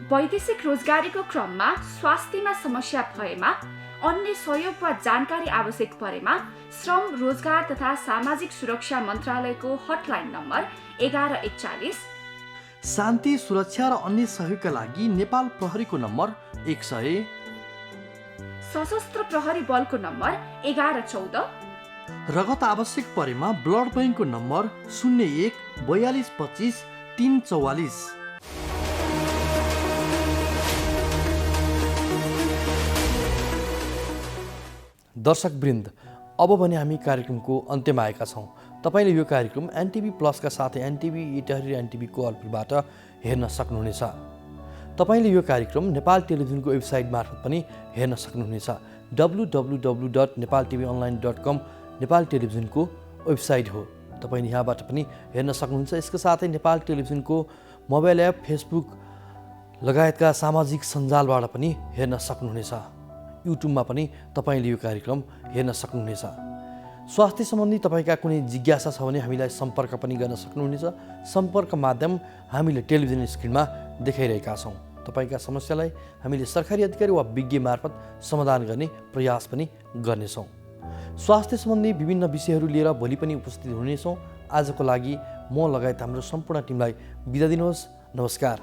वैदेशिक रोजगारीको क्रममा स्वास्थ्यमा समस्या भएमा, अन्य सहयोग वा जानकारी आवश्यक परेमा श्रम, रोजगार तथा सामाजिक सुरक्षा मन्त्रालयको हटलाइन नम्बर 1141। शान्ति, सुरक्षा र अन्य सहयोगका लागि नेपाल प्रहरीको नम्बर 100। सशस्त्र प्रहरी बलको नम्बर 1114। रगत आवश्यक परेमा ब्लड बैंकको नम्बर 01 42 25 344। दर्शकवृन्द, अब भने हामी कार्यक्रमको अन्त्यमा आएका छौँ। तपाईँले यो कार्यक्रम एनटिभी प्लसका साथै एनटिभी इटहरी र एनटिभी कोअल्पबाट हेर्न सक्नुहुनेछ। तपाईँले यो कार्यक्रम नेपाल टेलिभिजनको वेबसाइट मार्फत पनि हेर्न सक्नुहुनेछ। www.nepaltvonline.com नेपाल टेलिभिजनको वेबसाइट हो। तपाईँ यहाँबाट पनि हेर्न सक्नुहुन्छ। यसका साथै नेपाल टेलिभिजनको मोबाइल एप, फेसबुक लगायतका सामाजिक सञ्जालबाट पनि हेर्न सक्नुहुनेछ। युट्युबमा पनि तपाईँले यो कार्यक्रम हेर्न सक्नुहुनेछ। स्वास्थ्य सम्बन्धी तपाईँका कुनै जिज्ञासा छ भने हामीलाई सम्पर्क पनि गर्न सक्नुहुनेछ। सम्पर्क माध्यम हामीले टेलिभिजन स्क्रिनमा देखाइरहेका छौँ। तपाईँका समस्यालाई हामीले सरकारी अधिकारी वा विज्ञ मार्फत समाधान गर्ने प्रयास पनि गर्नेछौँ। स्वास्थ्य सम्बन्धी विभिन्न विषयहरू लिएर भोलि पनि उपस्थित हुनेछौँ। आजको लागि म लगायत हाम्रो सम्पूर्ण टिमलाई बिदा दिनुहोस्। नमस्कार।